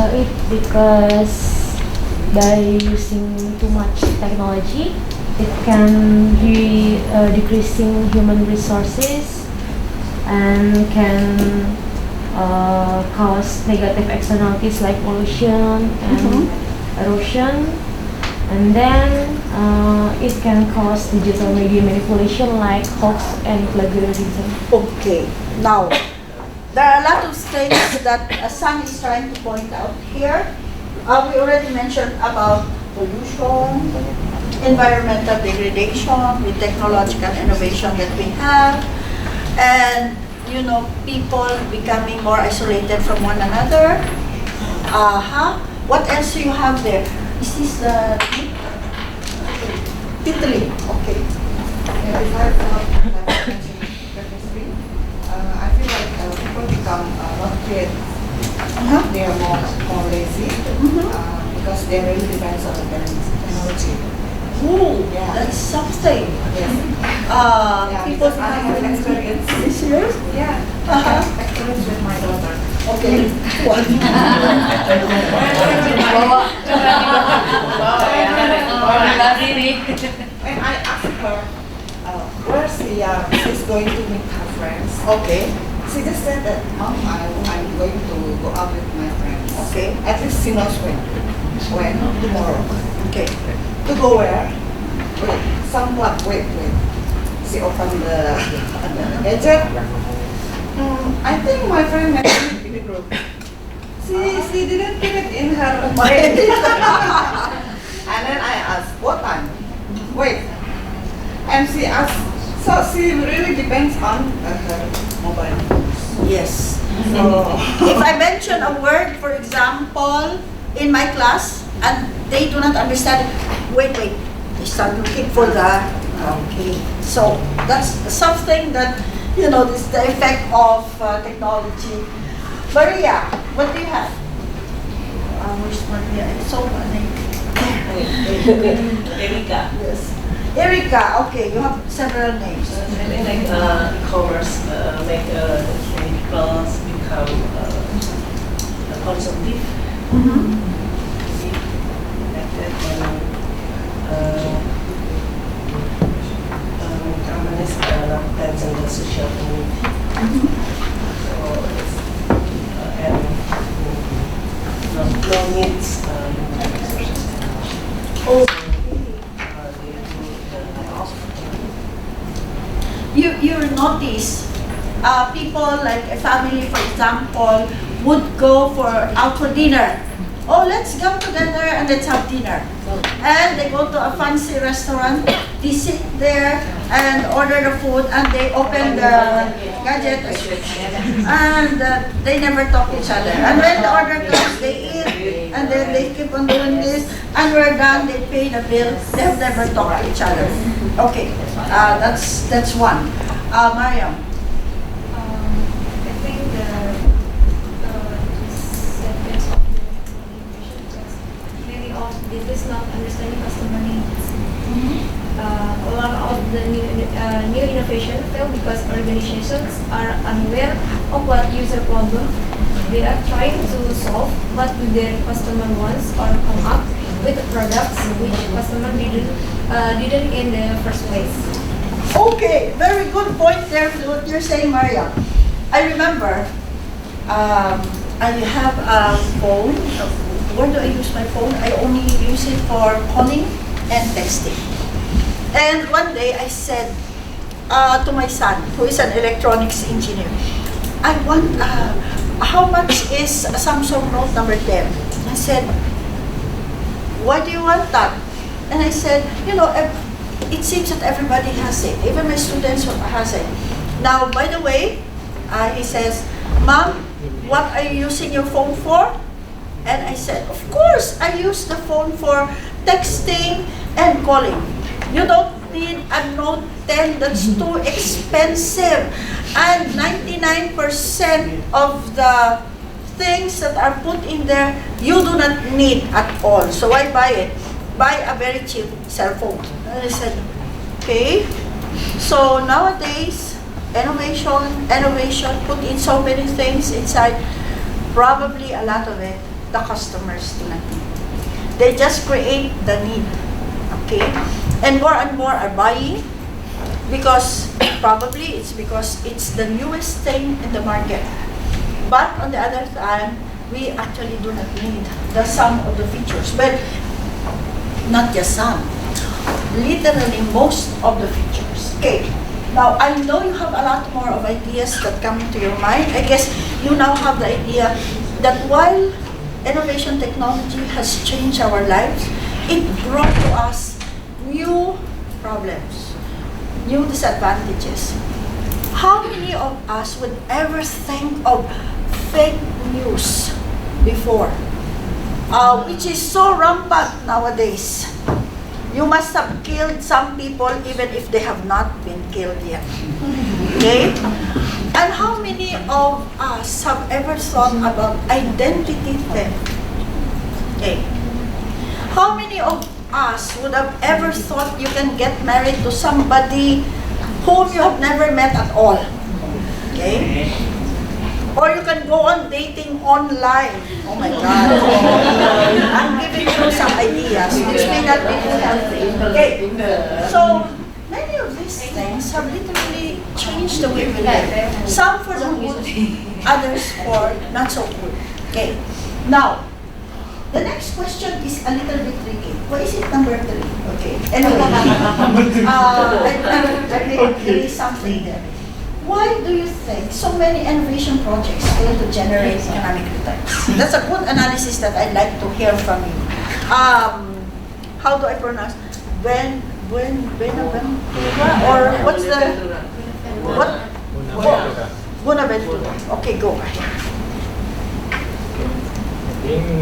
It because by using too much technology, it can be decreasing human resources and can cause negative externalities like pollution and erosion. And then it can cause digital media manipulation like hoax and plagiarism. Okay, now, there are a lot of things that San is trying to point out here. We already mentioned about pollution, environmental degradation with technological innovation that we have, and people becoming more isolated from one another. What else do you have there? Is this the Italy? Okay. I feel like people become not creative. They are more lazy because they really depends on the technology. Ooh, Yeah. that's something. Yes. People because I have experience. This year? Yeah. I have experience with my daughter. Okay. What? When I asked her where she's going to meet her friends, Okay. she just said that, Mom, I'm going to go out with my friends. Okay. At least she knows when. When? Tomorrow. Okay. To go where? Wait, some plug. Wait. She opened the gadget. I think my friend mentioned in the group. She didn't put it in her mind. And then I asked, what time? Wait. And she asked, so she really depends on her mobile. Yes. So, If I mention a word, for example, in my class, and they do not understand it, wait, they start looking for the, okay. So that's something that, this is the effect of technology. Maria, what do you have? Where's Maria? It's so funny. Erika. Yes. Erika, okay, you have several names. I think like e-commerce make people become consumptive. Like that, companies not attention the social community. So it's and no needs resources. Oh. They do the layoff. You notice people like a family, for example, would go out for dinner. Oh, let's come together and let's have dinner. And they go to a fancy restaurant, they sit there and order the food and they open the gadget and they never talk to each other. And when the order comes, they eat and then they keep on doing this and we're done, they pay the bill, they've never talked to each other. Okay, that's one. Mariam. I think this sentence of the innovation because many of this is not understanding customer needs. A lot of the new innovation fail because organizations are unaware of what user problem they are trying to solve, but their customer wants or come up with products which customer didn't in the first place. Okay, very good point there with what you're saying, Maria. I remember I have a phone. Where do I use my phone? I only use it for calling and texting. And one day I said to my son, who is an electronics engineer, I want, how much is a Samsung Note number 10? I said, why do you want that? And I said, you know, it seems that everybody has it. Even my students has it. Now, by the way, he says, Mom, what are you using your phone for? And I said, of course, I use the phone for texting and calling. You don't need a Note 10, that's too expensive. And 99% of the things that are put in there, you do not need at all. So I buy it. Buy a very cheap cell phone. And I said, okay. So nowadays, innovation, put in so many things inside. Probably a lot of it, the customers do not need. They just create the need, okay? And more are buying because probably it's because it's the newest thing in the market. But on the other hand, we actually do not need the sum of the features. But not just some, literally most of the features. Okay, now I know you have a lot more of ideas that come into your mind. I guess you now have the idea that while innovation technology has changed our lives, it brought to us new problems, new disadvantages. How many of us would ever think of fake news before? Which is so rampant nowadays. You must have killed some people even if they have not been killed yet. Okay? And how many of us have ever thought about identity theft? Okay. How many of us would have ever thought you can get married to somebody whom you have never met at all? Okay? Or you can go on dating online. Oh my God. I'm giving you some ideas which may not be too healthy. Okay. So, many of these things have literally changed the way we live. Some for the good, others for not so good. Okay. Now, the next question is a little bit tricky. Why is it number 3? Okay. Anyway, there is something there. Why do you think so many innovation projects fail to generate economic returns? That's a good analysis that I'd like to hear from you. How do I pronounce? Buenaventura? Or what's the... What? Buenaventura. Okay, go ahead. I think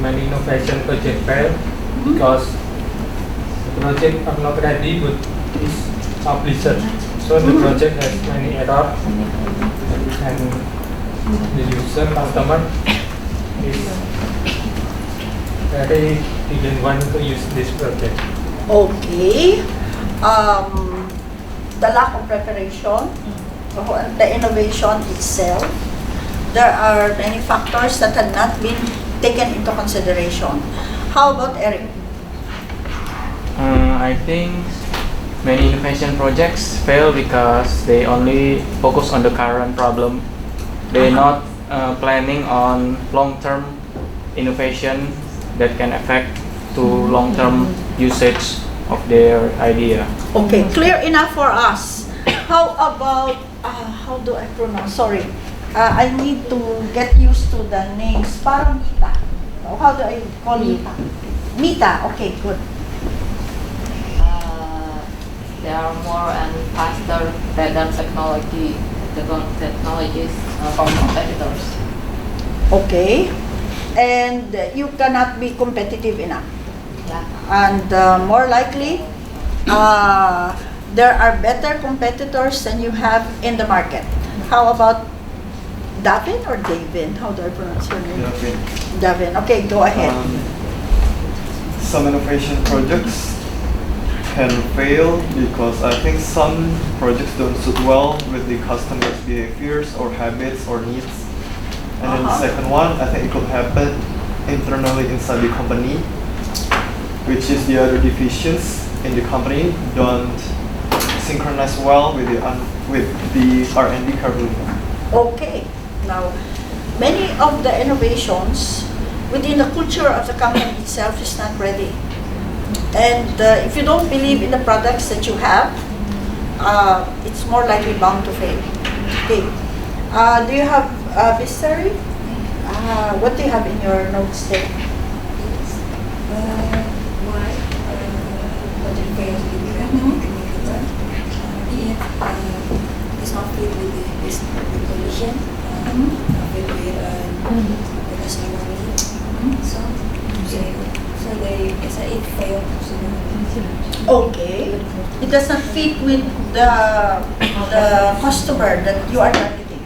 my innovation project failed because the project are not ready but is published. So the project has many errors and the user customer is very didn't want to use this project. Okay. The lack of preparation, the innovation itself. There are many factors that had not been taken into consideration. How about Eric? I think many innovation projects fail because they only focus on the current problem. They're not planning on long-term innovation that can affect to long-term usage of their idea. Okay, clear enough for us. How about, how do I pronounce? Sorry. I need to get used to the names. Parang Mita. How do I call Mita? Mita, okay, good. They are more and faster than technologies from competitors. Okay. And you cannot be competitive enough. Yeah. And more likely, there are better competitors than you have in the market. How about Davin or Davin? How do I pronounce your name? Davin. Okay, go ahead. Some innovation projects can fail because I think some projects don't suit well with the customers' behaviors or habits or needs. And then the second one, I think it could happen internally inside the company, which is the other divisions in the company don't synchronize well with the R&D curriculum. Okay. Now, many of the innovations within the culture of the company itself is not ready. And if you don't believe in the products that you have, it's more likely bound to fail. Okay. Do you have Vistari? What do you have in your notes there? Why project fails with the communicator? If it's not fit with the condition, fit with the customer need. So it failed. Okay. It does not fit with the customer that you are targeting.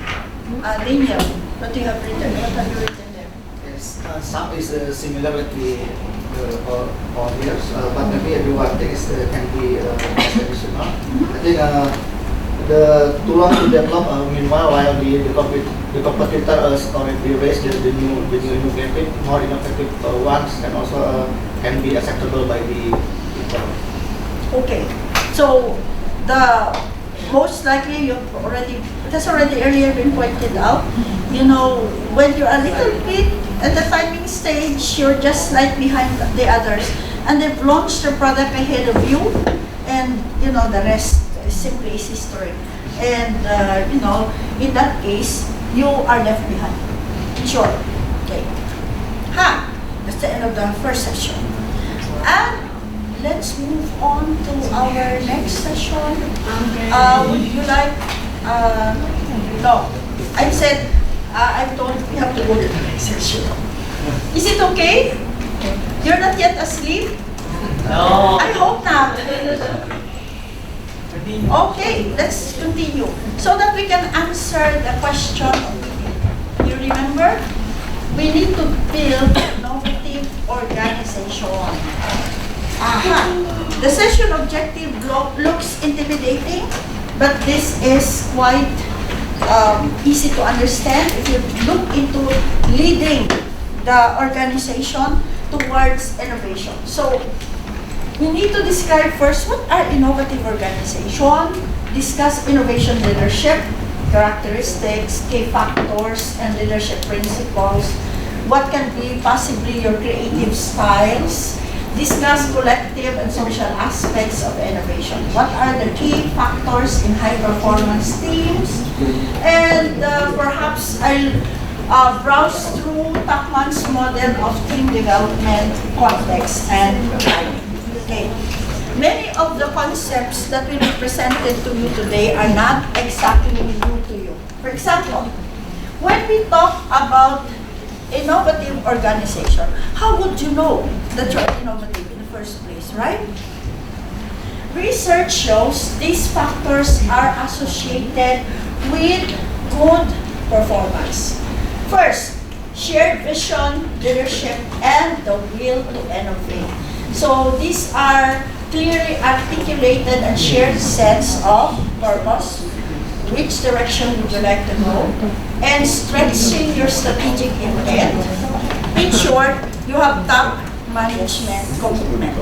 Daniel, what do you have written? What have you written there? Yes, some is similar with the all years, but maybe everyone thinks can be additional. I think the too long to develop. Meanwhile, while the competitor already raised the new innovative, more innovative ones, and also can be acceptable by the people. Okay. So the most likely it has already earlier been pointed out. You know, when you're a little bit at the timing stage, you're just like behind the others, and they've launched their product ahead of you, and you know the rest simply is history. And you know, in that case, you are left behind. Sure. Okay. That's the end of the first session. And let's move on to our next session. Would you like? No. I said I told we have to go to the next session. Is it okay? You're not yet asleep? No. I hope not. Okay, let's continue so that we can answer the question of the day. You remember? We need to build innovative organization. The session objective looks intimidating, but this is quite easy to understand if you look into leading the organization towards innovation. So we need to describe first what are innovative organization, discuss innovation leadership, characteristics, key factors, and leadership principles. What can be possibly your creative styles, discuss collective and social aspects of innovation. What are the key factors in high-performance teams? And perhaps I'll browse through Takman's model of team development, context, and planning. Okay. Many of the concepts that will be presented to you today are not exactly new to you. For example, when we talk about innovative organization, how would you know that you're innovative in the first place, right? Research shows these factors are associated with good performance. First, shared vision, leadership, and the will to innovate. So these are clearly articulated and shared sense of purpose, which direction would you like to go, and stretching your strategic intent. In short, you have top management commitment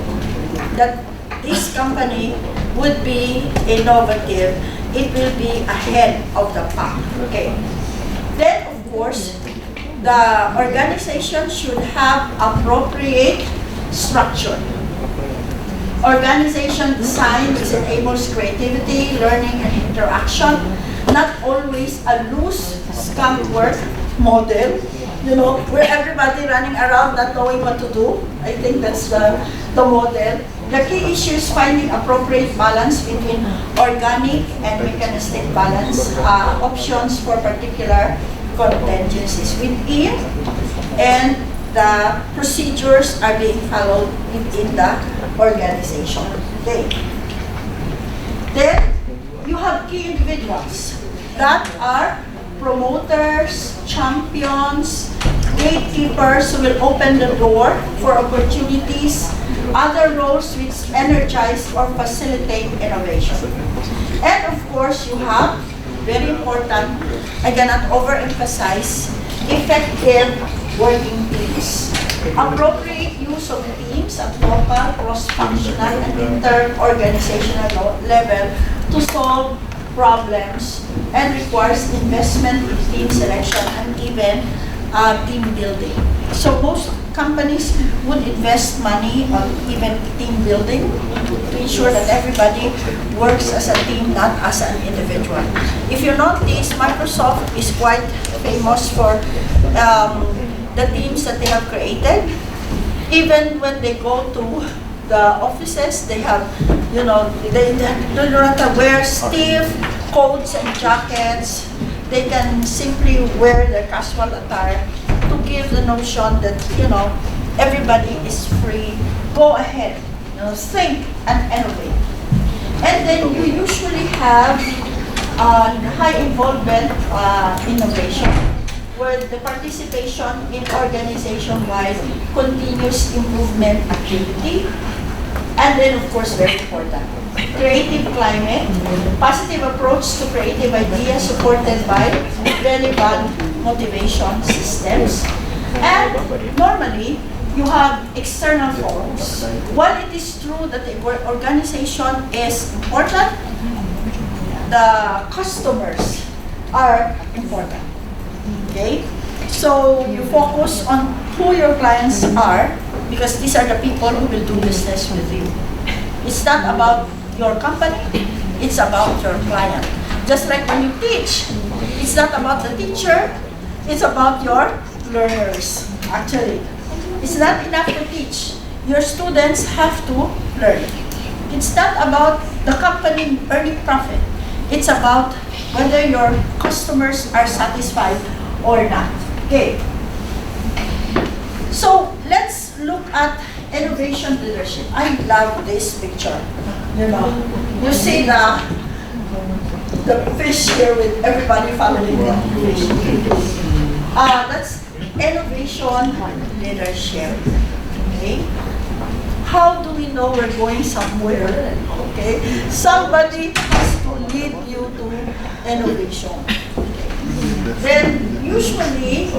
that this company would be innovative, it will be ahead of the pack. Okay. Then, of course, the organization should have appropriate structure. Organization design which enables creativity, learning, and interaction, not always a loose skunk work model, you know, where everybody running around not knowing what to do. I think that's the model. The key issue is finding appropriate balance between organic and mechanistic balance, options for particular contingencies within, and the procedures are being followed within the organization. Okay. Then you have key individuals that are promoters, champions, gatekeepers who will open the door for opportunities, other roles which energize or facilitate innovation. And of course, you have, very important, I cannot overemphasize, effective working teams. Appropriate use of teams at local, cross-functional, and inter-organizational level to solve problems and requires investment in team selection and even team building. So most companies would invest money on even team building to ensure that everybody works as a team, not as an individual. If you notice, Microsoft is quite famous for the teams that they have created. Even when they go to the offices, they have, you know, they do not wear stiff coats and jackets. They can simply wear their casual attire to give the notion that, you know, everybody is free. Go ahead, you know, think and innovate. And then you usually have high involvement innovation, where the participation in organization-wide continuous improvement activity. And then, of course, very important, creative climate, positive approach to creative ideas supported by relevant motivation systems. And normally, you have external forums. While it is true that the organization is important, the customers are important. Okay? So you focus on who your clients are, because these are the people who will do business with you. It's not about your company, it's about your client. Just like when you teach, it's not about the teacher, it's about your learners, actually. It's not enough to teach. Your students have to learn. It's not about the company earning profit. It's about whether your customers are satisfied or not. Okay. So let's look at innovation leadership. I love this picture. You know, you see the fish here with everybody following the fish. That's innovation leadership. Okay. How do we know we're going somewhere? Okay. Somebody has to lead you to innovation. Then usually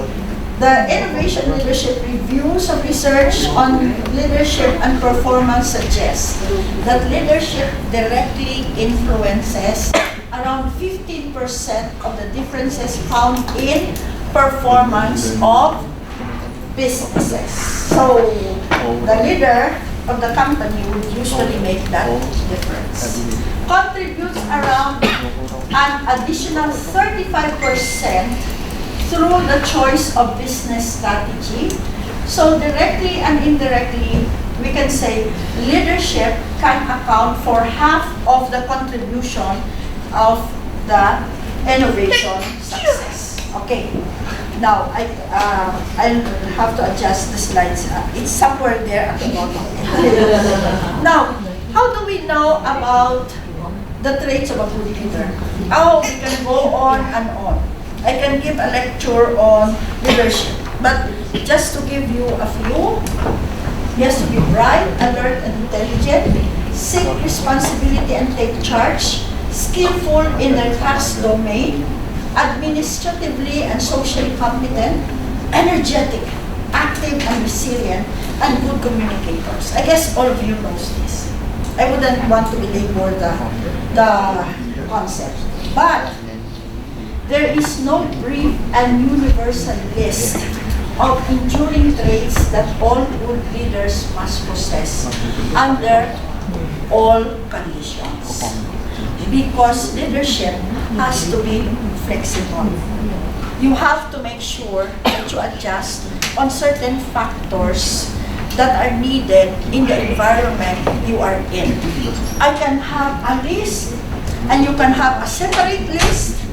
the innovation leadership reviews of research on leadership and performance suggests that leadership directly influences around 15% of the differences found in performance of businesses. So the leader of the company would usually make that difference. Contributes around an additional 35% through the choice of business strategy. So directly and indirectly, we can say leadership can account for half of the contribution of the innovation success. Okay. Now, I'll have to adjust the slides. It's somewhere there at the bottom. Now, how do we know about the traits of a good leader? Oh, we can go on and on. I can give a lecture on leadership, but just to give you a few, he has to be bright, alert, and intelligent. seek responsibility and take charge, skillful in their task domain, administratively and socially competent, energetic, active and resilient, and good communicators. I guess all of you knows this. I wouldn't want to belabor the concept. But there is no brief and universal list of enduring traits that all good leaders must possess under all conditions. Because leadership has to be flexible. You have to make sure that you adjust on certain factors that are needed in the environment you are in. I can have a list and you can have a separate list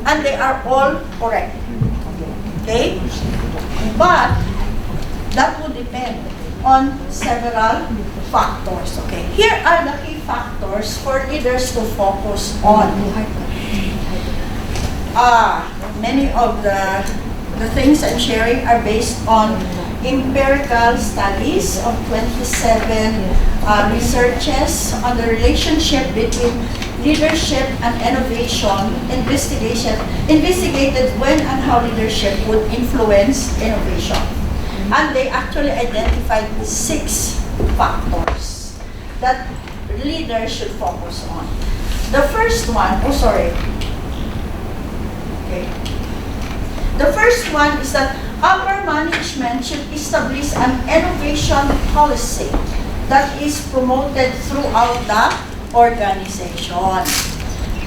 and they are all correct. Okay? But that will depend on several factors. Okay? Here are the key factors for leaders to focus on. Many of the things I'm sharing are based on empirical studies of 27 researches on the relationship between leadership and innovation, investigated when and how leadership would influence innovation. And they actually identified 6 factors that leaders should focus on. The first one, The first one is that upper management should establish an innovation policy that is promoted throughout the organization.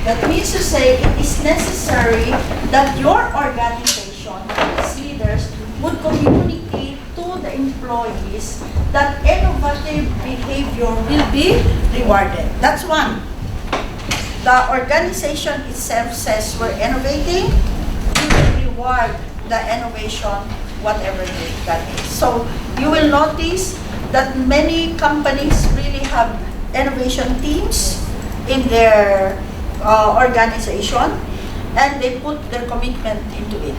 That means to say it is necessary that your organization, its leaders, would communicate to the employees that innovative behavior will be rewarded. That's one. The organization itself says we're innovating, we will reward the innovation, whatever that is. So you will notice that many companies really have innovation teams in their organization and they put their commitment into it.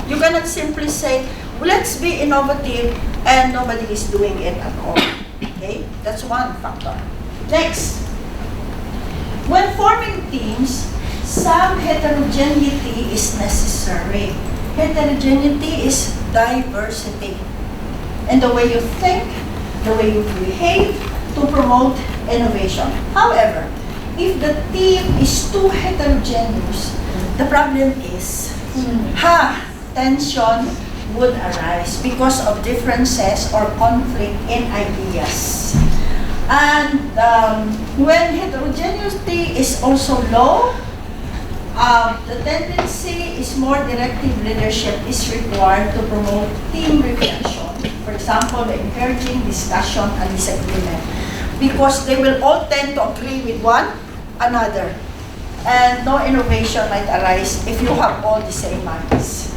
You cannot simply say, well, let's be innovative and nobody is doing it at all. Okay? That's one factor. Next, when forming teams, some heterogeneity is necessary. Heterogeneity is diversity in the way you think, the way you behave to promote innovation. However, if the team is too heterogeneous, the problem is tension would arise because of differences or conflict in ideas. And when heterogeneity is also low, the tendency is more directive leadership is required to promote team reflection. For example, encouraging discussion and disagreement. Because they will all tend to agree with one another. And no innovation might arise if you have all the same minds.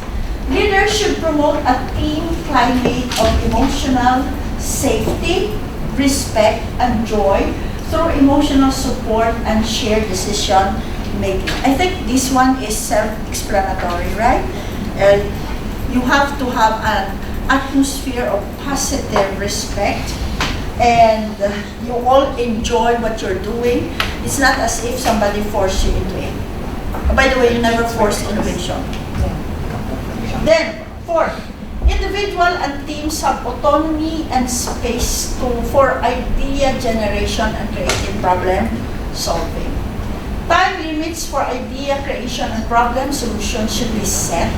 Leaders should promote a team climate of emotional safety, respect, and joy through emotional support and shared decision making. I think this one is self-explanatory, right? You have to have an atmosphere of positive respect and you all enjoy what you're doing. It's not as if somebody forced you into it. By the way, you never force innovation. Then, fourth, individual and teams have autonomy and space for idea generation and creative problem solving. Time limits for idea creation and problem solution should be set,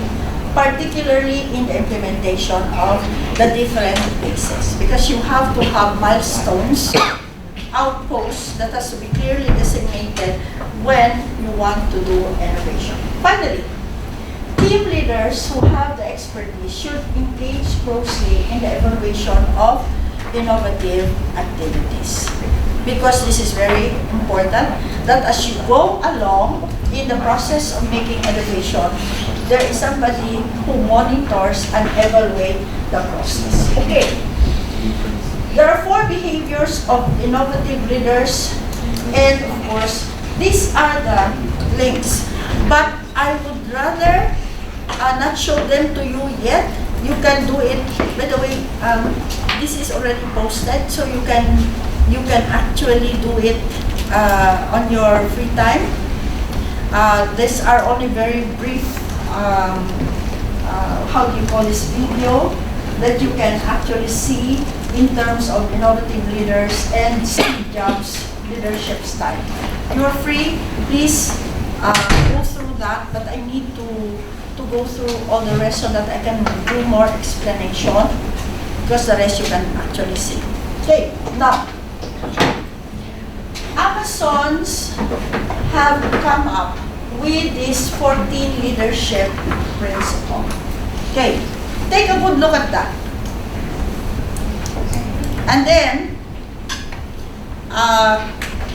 particularly in the implementation of the different phases, because you have to have milestones, outposts that has to be clearly designated when you want to do innovation. Finally, team leaders who have the expertise should engage closely in the evaluation of innovative activities. Because this is very important, that as you go along in the process of making innovation, there is somebody who monitors and evaluates the process. Okay. There are 4 behaviors of innovative leaders, and of course, these are the links. But I would rather not show them to you yet. You can do it. By the way, this is already posted, so you can You can actually do it on your free time. These are only very brief, how do you call this, video that you can actually see in terms of innovative leaders and Steve Jobs leadership style. You're free, please go through that, but I need to go through all the rest so that I can do more explanation, because the rest you can actually see. Okay, now, Amazons have come up with this 14 leadership principle. Okay, take a good look at that. And then,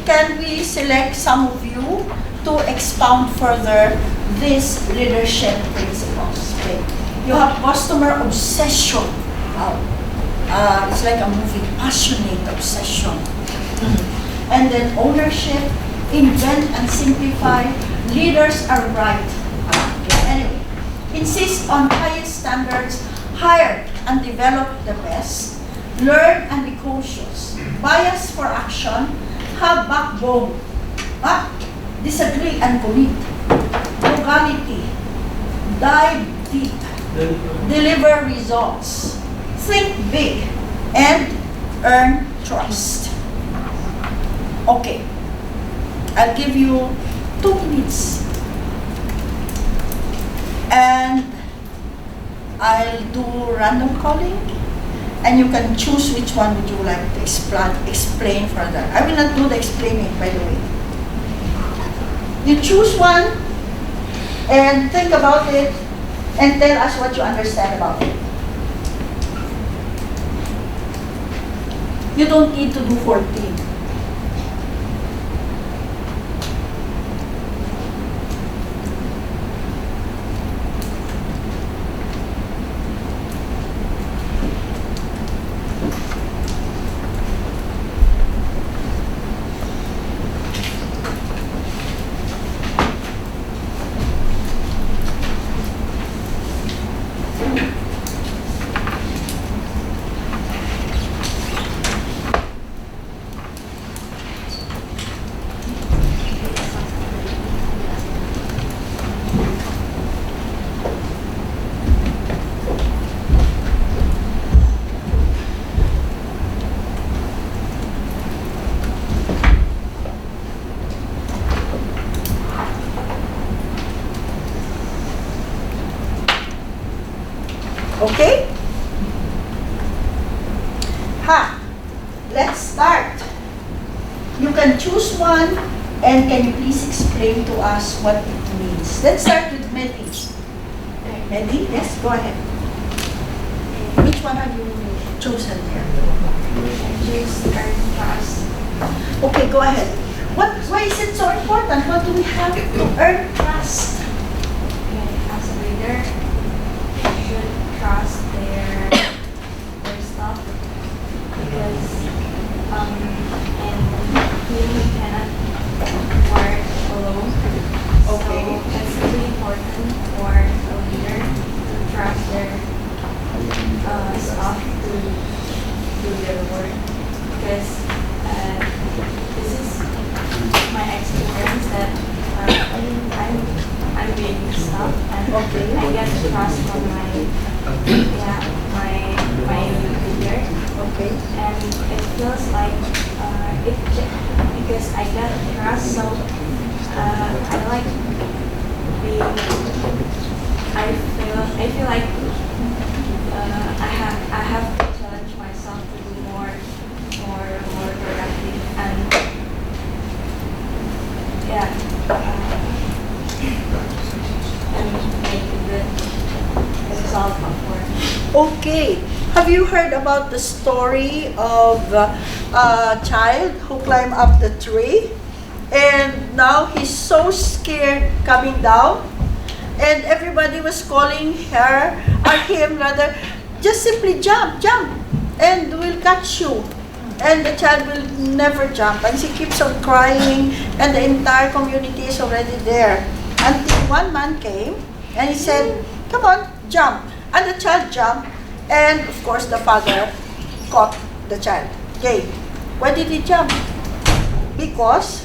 can we select some of you to expound further these leadership principles? Okay. You have customer obsession. Wow. It's like a movie, passionate obsession. And then ownership, invent and simplify. Leaders are right. Okay. Anyway, insist on highest standards, hire and develop the best, learn and be cautious, bias for action, have backbone, disagree and commit, frugality, dive deep, deliver results, think big, and earn trust. Okay, I'll give you 2 minutes, and I'll do random calling, and you can choose which one would you like to explain further. I will not do the explaining, by the way. You choose one, and think about it, and tell us what you understand about it. You don't need to do 14. Okay? Let's start. You can choose one, and can you please explain to us what it means? Let's start with Medi. Medi, yes, go ahead. Which one have you chosen here? Choose earn trust. Okay, go ahead. Why is it so important? What do we have to earn trust? As a leader, you should trust their stuff, because and you cannot work alone. Okay. So it's really important for a leader to trust their staff to do their work, because this is my experience that I'm being stuff, and I get trust from my leader. Okay. And it feels like because I got trust, so I like being. I feel like I have to challenge myself to do more productive, and and make a good result of work. Okay. Have you heard about the story of a child who climbed up the tree, and now he's so scared coming down, and everybody was calling her or him rather, just simply jump, and we'll catch you. And the child will never jump, and she keeps on crying, and the entire community is already there. Until one man came and he said, "Come on, jump." And the child jumped, and of course the father caught the child. Okay. Why did he jump? Because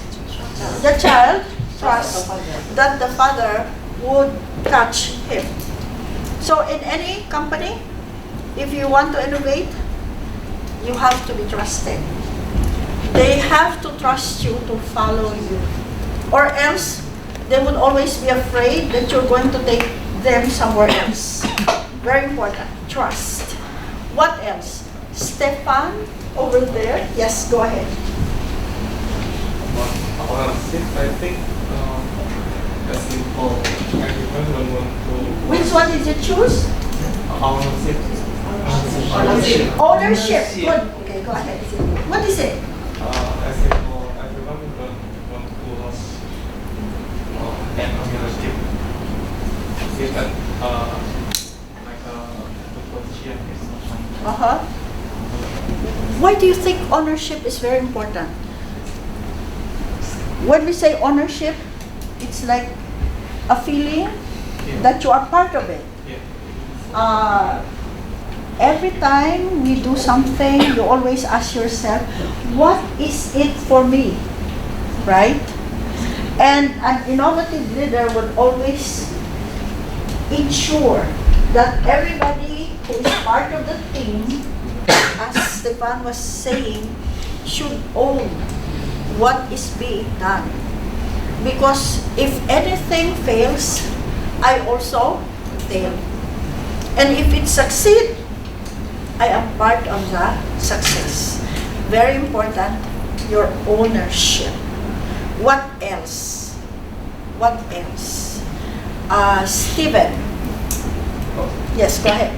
the child trusts that the father would catch him. So in any company, if you want to innovate, you have to be trusted. They have to trust you to follow you. Or else, they would always be afraid that you're going to take them somewhere else. Very important. Trust. What else? Stefan, over there. Yes, go ahead. Ownership, I think, a simple everyone want to. Which one did you choose? Ownership. Ownership. Good. Okay, go ahead. What is it? As simple everyone want to an ownership. Is that like a position is something. Uh-huh. Why do you think ownership is very important? When we say ownership, it's like a feeling that you are part of it. Every time we do something, you always ask yourself, what is it for me? Right? And an innovative leader would always ensure that everybody who is part of the team, as Stefan was saying, should own what is being done. Because if anything fails, I also fail. And if it succeeds, I am part of the success. Very important, your ownership. What else? What else? Steven. Yes, go ahead.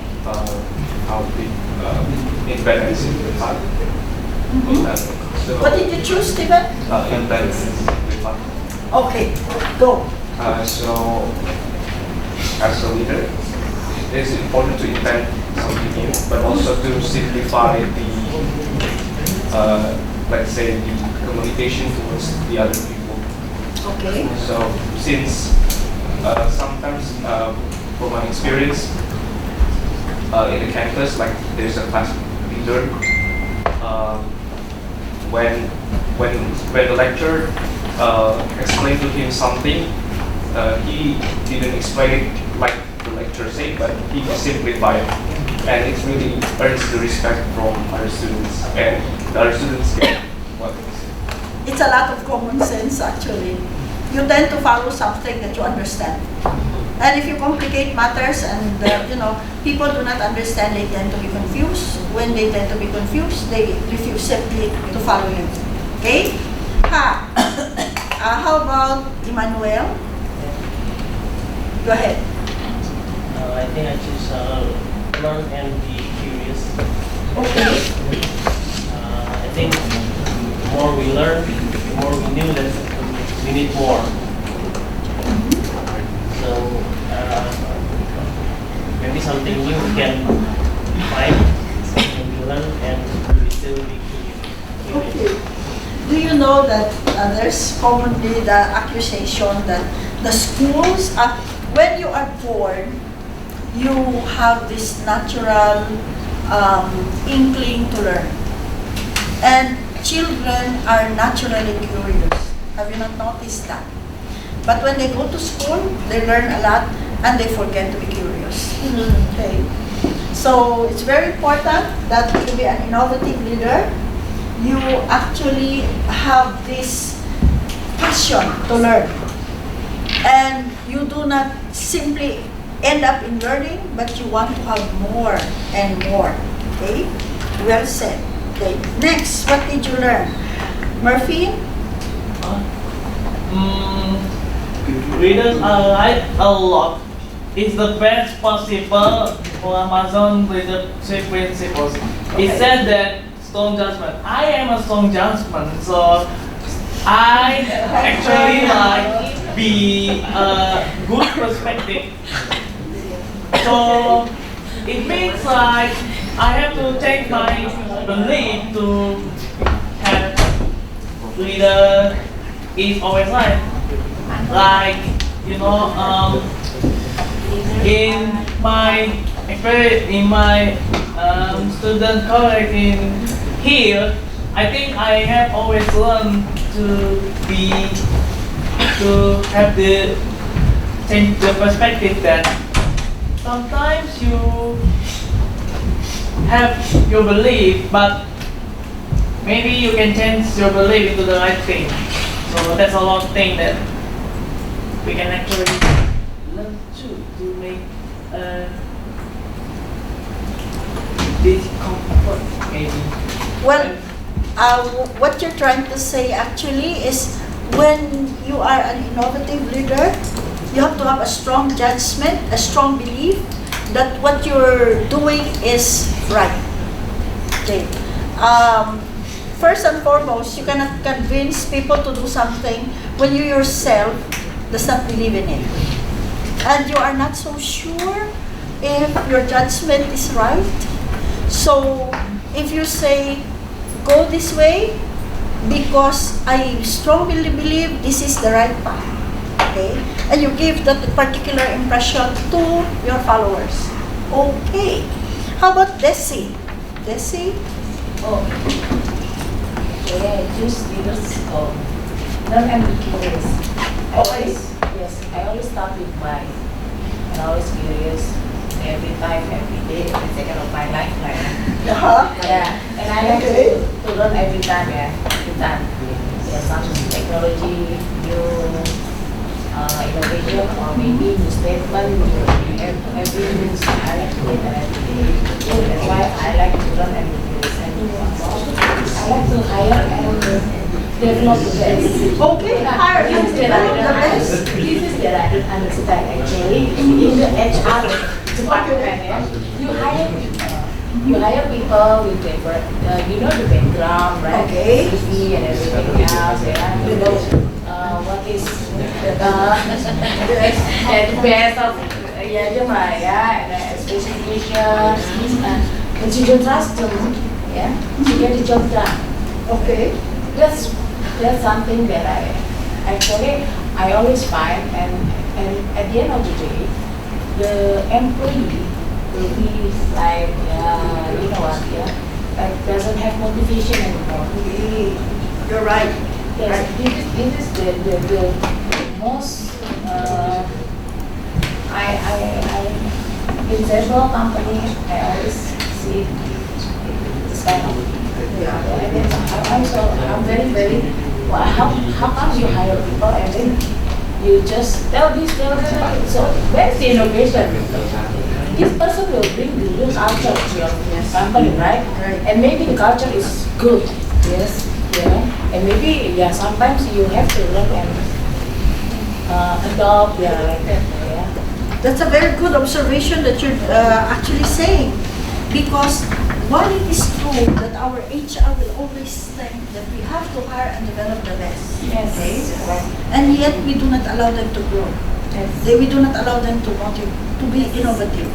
How big imbalance in the fund. What did you choose, Steven? Imbalance in the fund. Okay, go. So, as a leader, it's important to invent something new, but also to simplify the, let's say, the communication towards the other people. Okay. So, since sometimes, from my experience, in the campus, like there's a class leader, when the lecturer explained to him something, he didn't explain it like the lecturer said, but he simplified it, and it really earns the respect from other students, and the other students get what it is. It's a lot of common sense, actually. You tend to follow something that you understand. And if you complicate matters and, people do not understand, they tend to be confused. When they tend to be confused, they refuse simply to follow you. Okay? How about Emmanuel? Go ahead. I think I choose learn and be curious. Okay. I think the more we learn, the more we knew that we need more. So maybe something new we can find and we learn and we still be curious. Okay. Do you know that there's commonly the accusation that the schools, when you are born, you have this natural inkling to learn. And children are naturally curious. Have you not noticed that? But when they go to school, they learn a lot and they forget to be curious. Okay. So it's very important that to be an innovative leader, you actually have this passion to learn. And you do not simply end up in learning, but you want to have more and more. Okay? Well said. Okay. Next, what did you learn? Murphy? Readers like a lot. It's the best possible for Amazon leadership principles. It said that strong judgment. I am a strong judgment, so I actually like be a good perspective. So it means like I have to take my belief to have leader is always right. Like in my experience, in my student college in here, I think I have always learned to have the change the perspective that sometimes you have your belief, but maybe you can change your belief into the right thing. So that's a lot of things that we can actually learn to make discomfort maybe. Well, what you're trying to say actually is when you are an innovative leader, you have to have a strong judgment, a strong belief that what you're doing is right. Okay. First and foremost, you cannot convince people to do something when you yourself does not believe in it. And you are not so sure if your judgment is right. So if you say, go this way because I strongly believe this is the right path, okay? And you give that particular impression to your followers. Okay. How about Desi? Desi? Oh. Yeah, just learn and be curious. I always start with why. And always curious every time, every day, every second of my life. Like, yeah, and I like to learn every time, every time. Yeah, some technology, new innovation, or maybe new statement, every news. I like to learn every day. That's why I like to learn and be curious. I like to hire and develop the best. Okay, hire and develop the best. This is that I don't understand actually. In the HR department, you hire people. You hire people with the the background, right? Okay. CV and everything else. Yeah. You know what is the best of and specifications. But you don't trust them, to get the job done. Okay. That's something that I always find, and at the end of the day, the employee will be like, like doesn't have motivation anymore. You're right. Yes, this is the most. In several companies, I always see this kind of. And then I'm very. Well, how come you hire people and then you just tell this, tell that? So where's the innovation? This person will bring the new culture to your company, right? And maybe the culture is good. Yes. Yeah. And maybe sometimes you have to learn and adopt. Yeah, like that. Yeah. That's a very good observation that you're actually saying, because while it is true that our HR will always think that we have to hire and develop the best, and yet we do not allow them to grow. We do not allow them to be innovative.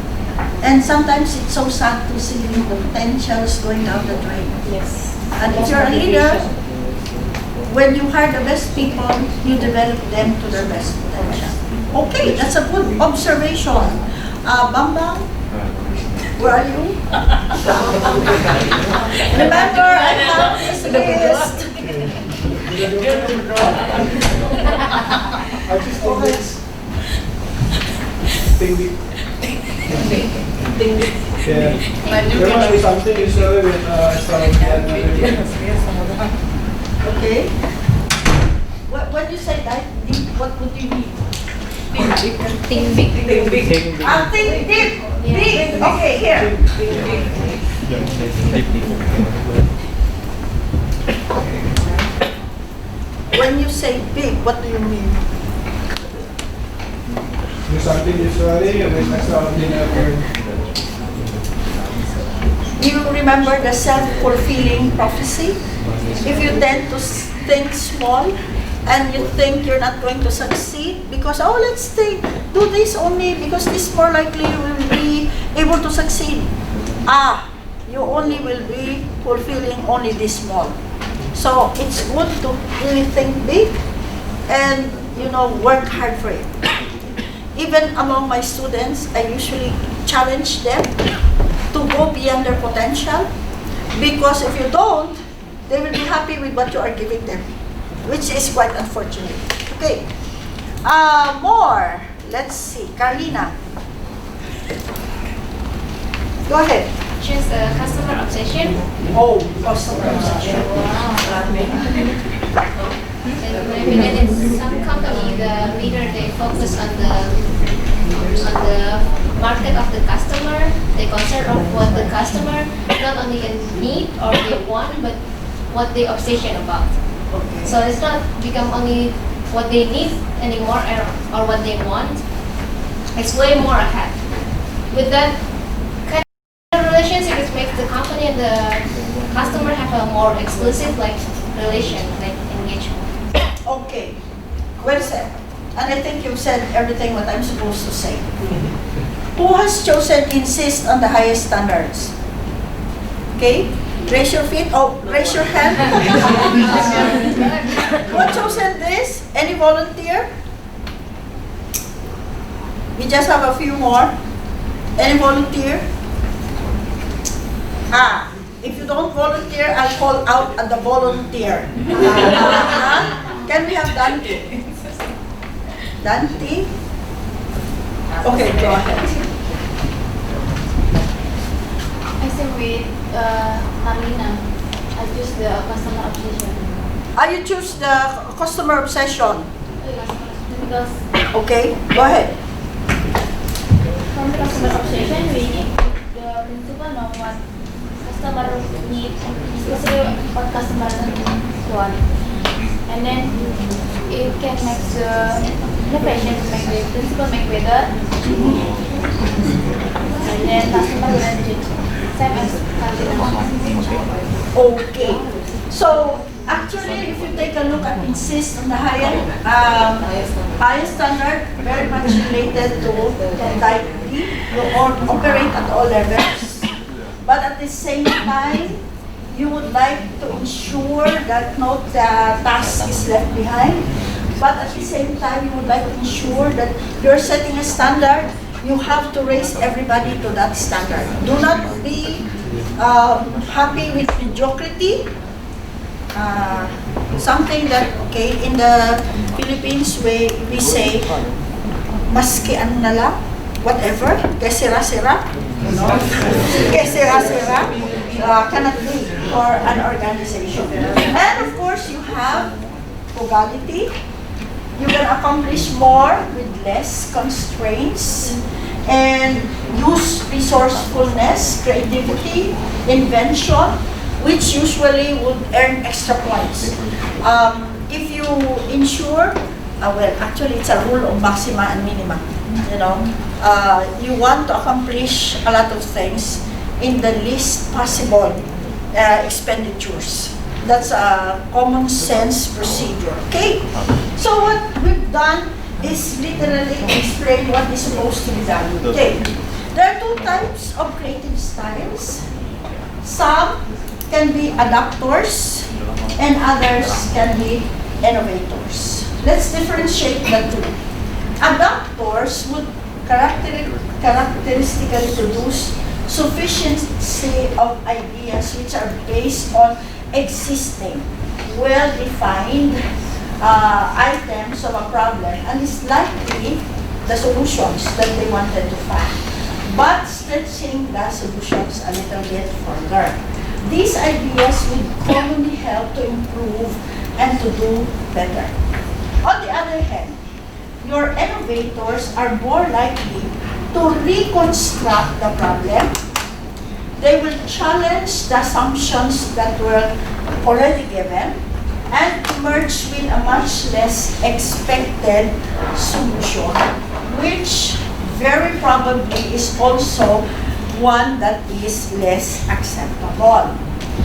And sometimes it's so sad to see the potentials going down the drain. Yes. And if you're a leader, when you hire the best people, you develop them to their best potential. Okay, that's a good observation. Bambang, where are you? Remember, I have this list. I just always think yeah. There must be something usually when I start Okay. When you say that, what would you mean? Think big. Think big. Think deep. Big. Okay, here. When you say big, what do you mean? Do something usually with extraordinary. You remember the self-fulfilling prophecy? If you tend to think small and you think you're not going to succeed because, let's do this only because this more likely you will be able to succeed. You only will be fulfilling only this small. So it's good to really think big and, work hard for it. Even among my students, I usually challenge them to go beyond their potential, because if you don't, They will be happy with what you are giving them, which is quite unfortunate. Okay. More. Let's see. Carlina. Go ahead. Choose customer obsession. Oh, customer obsession. Maybe that in some company, the leader, they focus on the market of the customer. They concern of what the customer not only need or they want, but what they obsession about. Okay. So it's not become only what they need anymore or what they want. It's way more ahead. With that kind of relationship, it makes the company and the customer have a more exclusive like relation, like engagement. Okay. Well said. And I think you've said everything what I'm supposed to say. Who has chosen insist on the highest standards? Okay. Raise your feet. Oh, raise your hand. Who has chosen this? Any volunteer? We just have a few more. Any volunteer? If you don't volunteer, I'll call out at the volunteer. Can we have Dante? Dante? Okay, go ahead. I same with Marlena. I choose the customer obsession. You choose the customer obsession. Because Okay, go ahead. from the customer obsession, we need the principal know what customer need, especially what customer want. And then it can make the innovation, make the principal make better. And then customer will change. Same as Okay. So, actually, if you take a look at insist on the higher standard, very much related to type D, you operate at all levels. But at the same time, you would like to ensure that no task is left behind. But at the same time, you would like to ensure that you're setting a standard. You have to raise everybody to that standard. Do not be happy with mediocrity. Something that, okay, in the Philippines, we say, maski ano na lang, whatever, que sira-sira, no? Que sira-sira, cannot be for an organization. And of course, you have frugality. You can accomplish more with less constraints and use resourcefulness, creativity, invention, which usually would earn extra points. If you ensure, well, actually it's a rule of maxima and minima. You know, you want to accomplish a lot of things in the least possible expenditures. That's a common sense procedure. Okay? So what we've done is literally explain what is supposed to be done. Okay? There are two types of creative styles. Some can be adapters and others can be innovators. Let's differentiate the two. Adapters would characteristically produce sufficiency of ideas which are based on existing, well-defined items of a problem and is likely the solutions that they wanted to find, but stretching the solutions a little bit further. These ideas would commonly help to improve and to do better. On the other hand, your innovators are more likely to reconstruct the problem. They will challenge the assumptions that were already given and emerge with a much less expected solution, which very probably is also one that is less acceptable.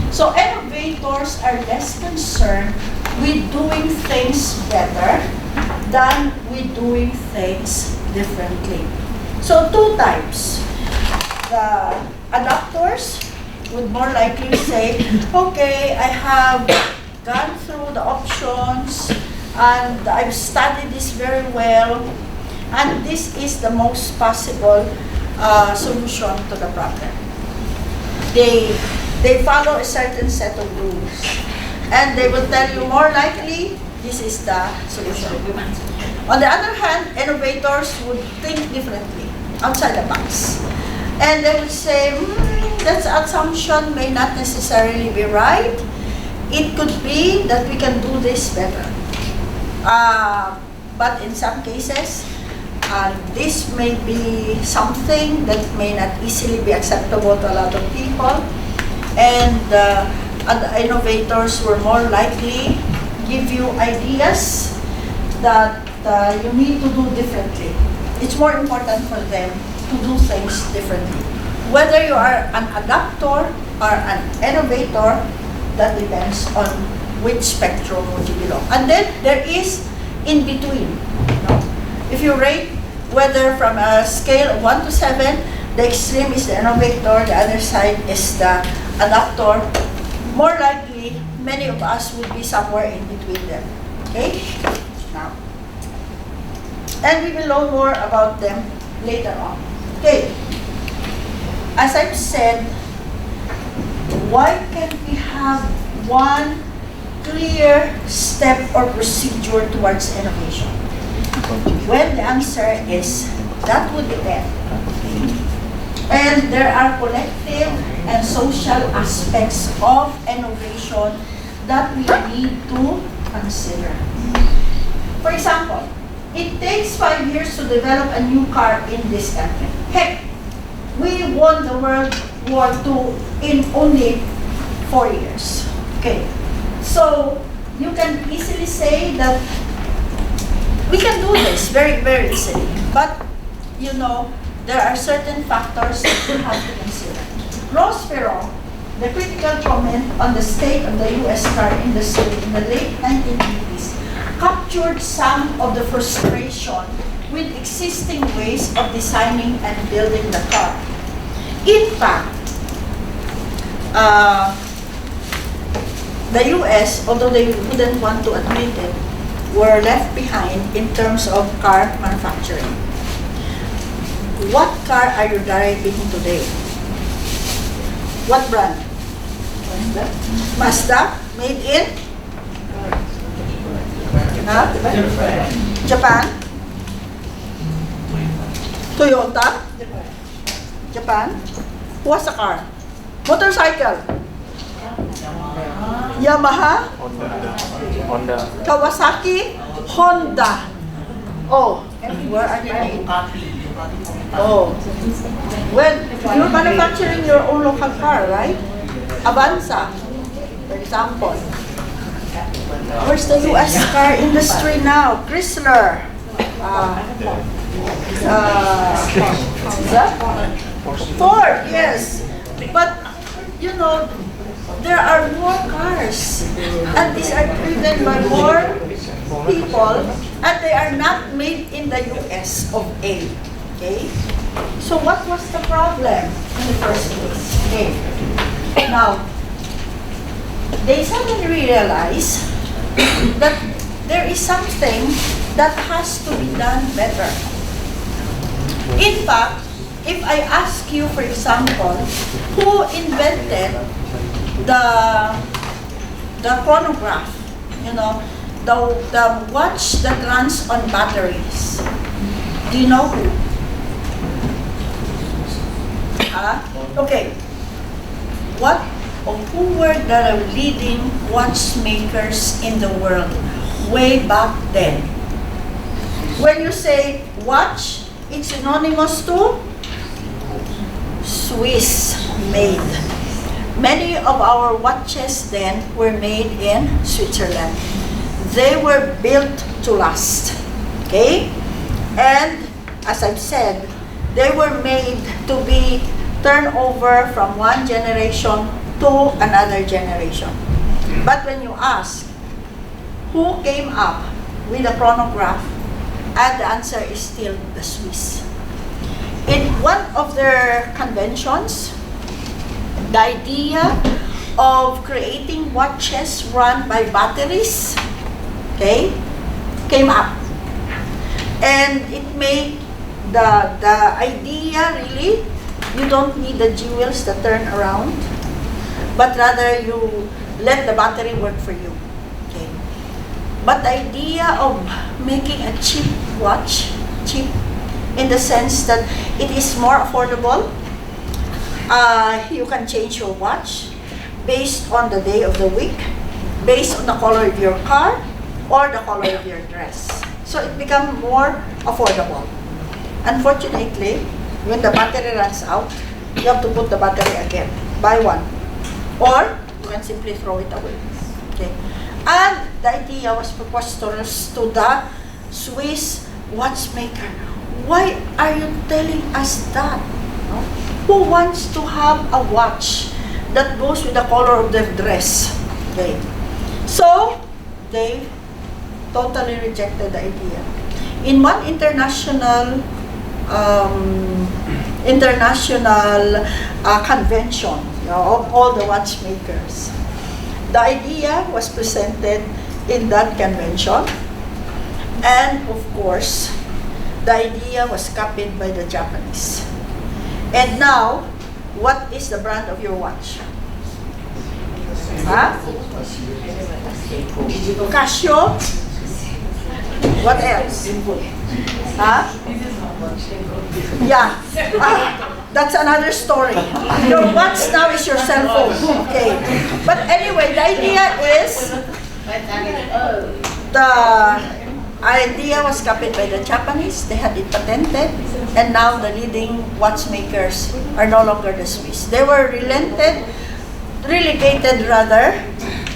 So innovators are less concerned with doing things better than with doing things differently. So two types. The adapters would more likely say, okay, I have gone through the options and I've studied this very well and this is the most possible solution to the problem. They They follow a certain set of rules. And they will tell you more likely, this is the solution. On the other hand, innovators would think differently, outside the box. And they would say, that assumption may not necessarily be right. It could be that we can do this better. But in some cases, this may be something that may not easily be acceptable to a lot of people. And the innovators will more likely give you ideas that you need to do differently. It's more important for them to do things differently. Whether you are an adapter or an innovator, that depends on which spectrum would you belong. And then there is in between. If you rate whether from a scale of 1 to 7, the extreme is the innovator, the other side is the adapter, more likely many of us would be somewhere in between them. Okay? Now. And we will learn more about them later on. Okay. As I've said, why can't we have one clear step or procedure towards innovation? Well, the answer is that would depend. And there are collective and social aspects of innovation that we need to consider. For example, it takes 5 years to develop a new car in this country. Heck, we won the World War II in only 4 years. Okay, so you can easily say that we can do this very, very easily. But, you know, there are certain factors that you have to consider. Ross Perot, the critical comment on the state of the U.S. car industry in the late 1980s, captured some of the frustration with existing ways of designing and building the car. In fact, the U.S., although they wouldn't want to admit it, were left behind in terms of car manufacturing. What car are you driving today? What brand? Mazda? Made in? Japan? Toyota? Japan? What's the car? Motorcycle? Yamaha? Honda. Kawasaki? Honda? Oh, where are they made? Oh, well, you're manufacturing your own local car, right? Avanza, for example. Where's the U.S. car industry now? Chrysler. Ford, yes. But, you know, there are more cars. And these are driven by more people. And they are not made in the U.S. of A. Okay? So what was the problem in the first place? Okay. Now, they suddenly realize that there is something that has to be done better. In fact, if I ask you, for example, who invented the chronograph, you know, the watch that runs on batteries, do you know who? Okay. What or who were the leading watchmakers in the world way back then? When you say watch, it's synonymous to Swiss made. Many of our watches then were made in Switzerland. They were built to last. Okay? And as I've said, they were made to be turned over from one generation to another generation. But when you ask who came up with the chronograph, and the answer is still the Swiss. In one of their conventions, the idea of creating watches run by batteries, okay, came up. And it made the idea really, you don't need the jewels that turn around. but rather you let the battery work for you. Okay. But the idea of making a cheap watch, cheap in the sense that it is more affordable, you can change your watch based on the day of the week, based on the color of your car, or the color of your dress. So it becomes more affordable. Unfortunately, when the battery runs out, you have to put the battery again. Buy one. Or you can simply throw it away. Okay. And the idea was preposterous to the Swiss watchmaker. Why are you telling us that? No? Who wants to have a watch that goes with the color of their dress? Okay. So they totally rejected the idea. In one international convention, of all the watchmakers, the idea was presented in that convention, and of course, the idea was copied by the Japanese. And now, what is the brand of your watch? Huh? Casio? What else? Huh? Yeah. That's another story. Your watch now is your cell phone. Okay. But anyway, the idea is the idea was copied by the Japanese. They had it patented, and now the leading watchmakers are no longer the Swiss. They were relegated rather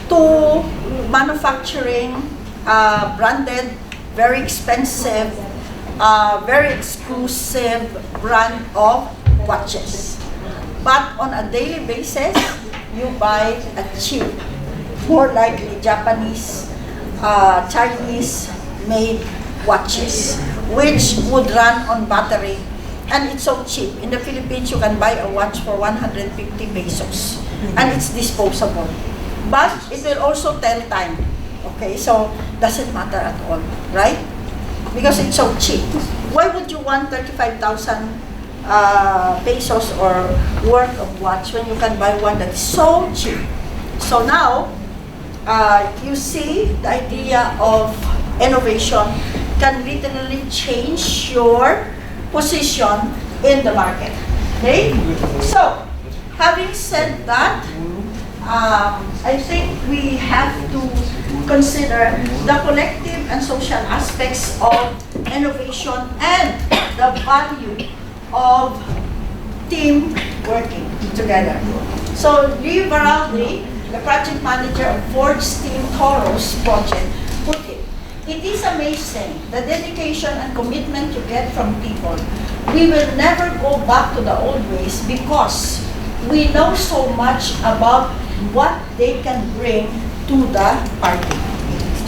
to manufacturing branded, very expensive, very exclusive brand of watches. But on a daily basis, you buy a cheap, more likely Japanese, Chinese made watches, which would run on battery. And it's so cheap. In the Philippines, you can buy a watch for 150 pesos. And it's disposable. But it will also tell time. Okay, so doesn't matter at all, right? Because it's so cheap. Why would you want 35,000 pesos or worth of watch when you can buy one that is so cheap? So now, you see the idea of innovation can literally change your position in the market. Okay? So, having said that, I think we have to consider the collective and social aspects of innovation and the value of team working together. So, Lee Varaldi, the project manager of Ford's Team Toro's project, put it, "It is amazing the dedication and commitment you get from people. We will never go back to the old ways because we know so much about what they can bring to the party."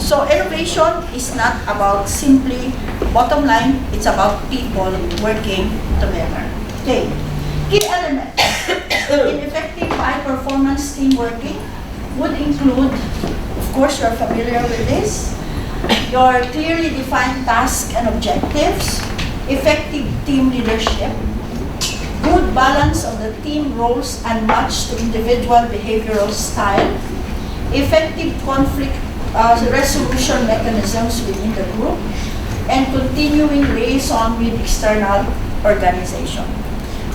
So innovation is not about simply bottom line, it's about people working together. Okay. Key elements in effective high-performance team working would include, of course, you're familiar with this, your clearly defined tasks and objectives, effective team leadership, good balance of the team roles and match to individual behavioral style, effective conflict resolution mechanisms within the group, and continuing liaison with external organization.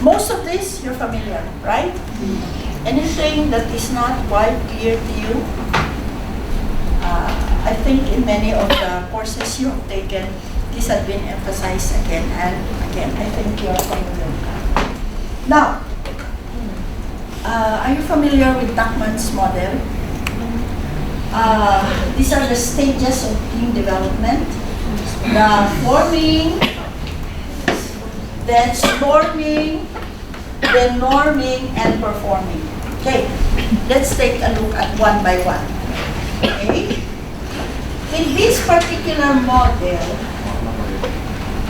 Most of this you're familiar, right? Anything that is not quite clear to you, I think in many of the courses you have taken, this has been emphasized again and again. I think you're familiar with that. Now, are you familiar with Tuckman's model? These are the stages of team development. The forming, then storming, then norming, and performing. Okay, let's take a look at one by one. Okay? In this particular model,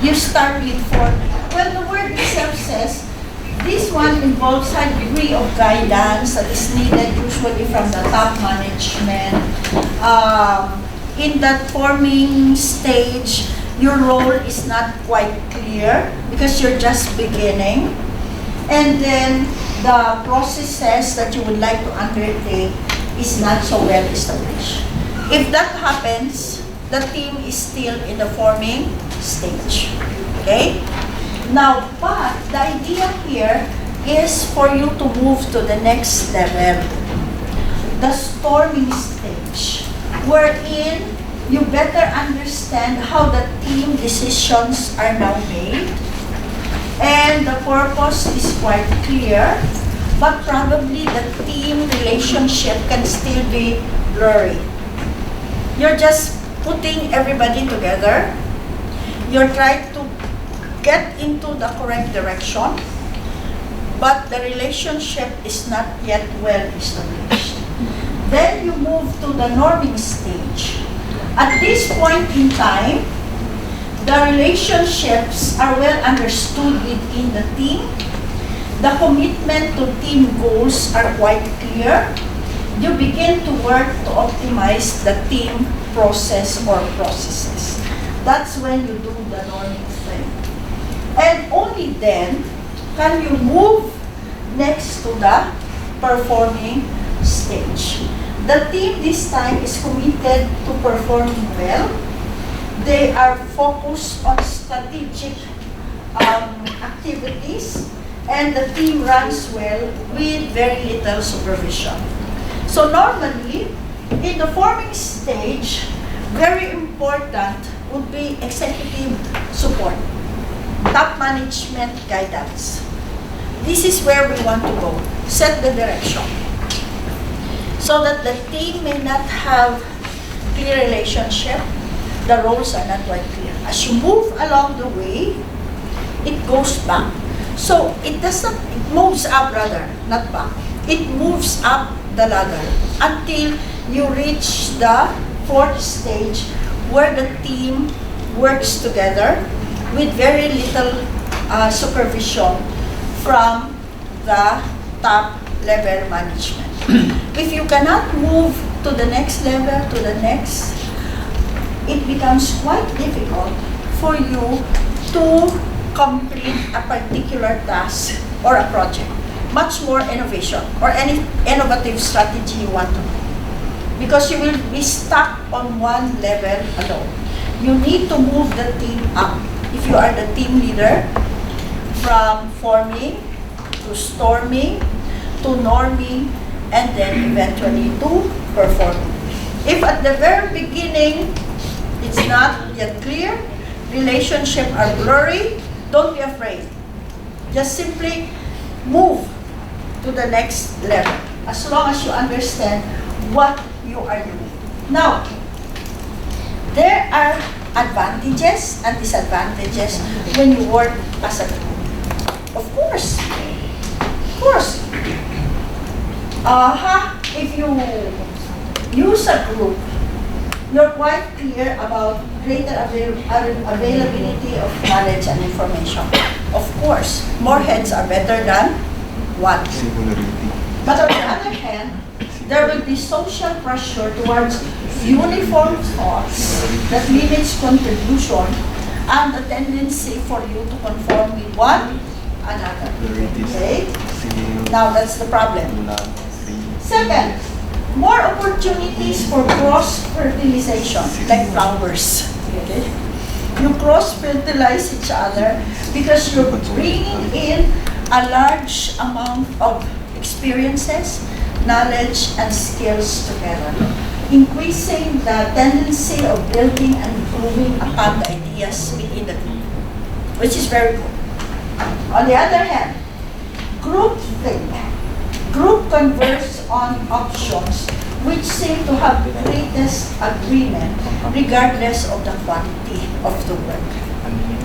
you start with forming. Well, the word itself says this one involves a degree of guidance that is needed usually from the top management. In that forming stage, your role is not quite clear because you're just beginning. And then the processes that you would like to undertake is not so well established. If that happens, the team is still in the forming stage. Okay? Now, but the idea here is for you to move to the next level, the storming stage, wherein you better understand how the team decisions are now made, and the purpose is quite clear, but probably the team relationship can still be blurry. You're just putting everybody together. You're trying to get into the correct direction, but the relationship is not yet well established. Then you move to the norming stage. At this point in time, the relationships are well understood within the team. The commitment to team goals are quite clear. You begin to work to optimize the team process or processes. That's when you do the norming thing. And only then can you move next to the performing stage. The team this time is committed to performing well. They are focused on strategic activities, and the team runs well with very little supervision. So normally, in the forming stage, very important would be executive support, top management guidance. This is where we want to go. Set the direction, so that the team may not have clear relationship. The roles are not quite clear. As you move along the way, it goes back. So it moves up rather, not back. It moves up the ladder until you reach the fourth stage, where the team works together with very little supervision from the top level management. If you cannot move to the next level, to the next, it becomes quite difficult for you to complete a particular task or a project. Much more innovation or any innovative strategy you want to do. Because you will be stuck on one level alone. You need to move the team up. If you are the team leader, from forming to storming to norming, and then eventually to performing. If at the very beginning it's not yet clear, relationships are blurry, don't be afraid. Just simply move to the next level, as long as you understand what you are doing. Now, there are advantages and disadvantages when you work as a group. Of course. If you use a group, you're quite clear about greater availability of knowledge and information. Of course, more heads are better than one. But on the other hand, there will be social pressure towards uniform thoughts that limits contribution and the tendency for you to conform with one another. Okay? Now that's the problem. Second, more opportunities for cross-fertilization, like flowers. Okay? You cross-fertilize each other because you're bringing in a large amount of experiences, knowledge, and skills together, increasing the tendency of building and improving upon the ideas within the group, which is very good. On the other hand, group converse on options which seem to have the greatest agreement regardless of the quantity of the work.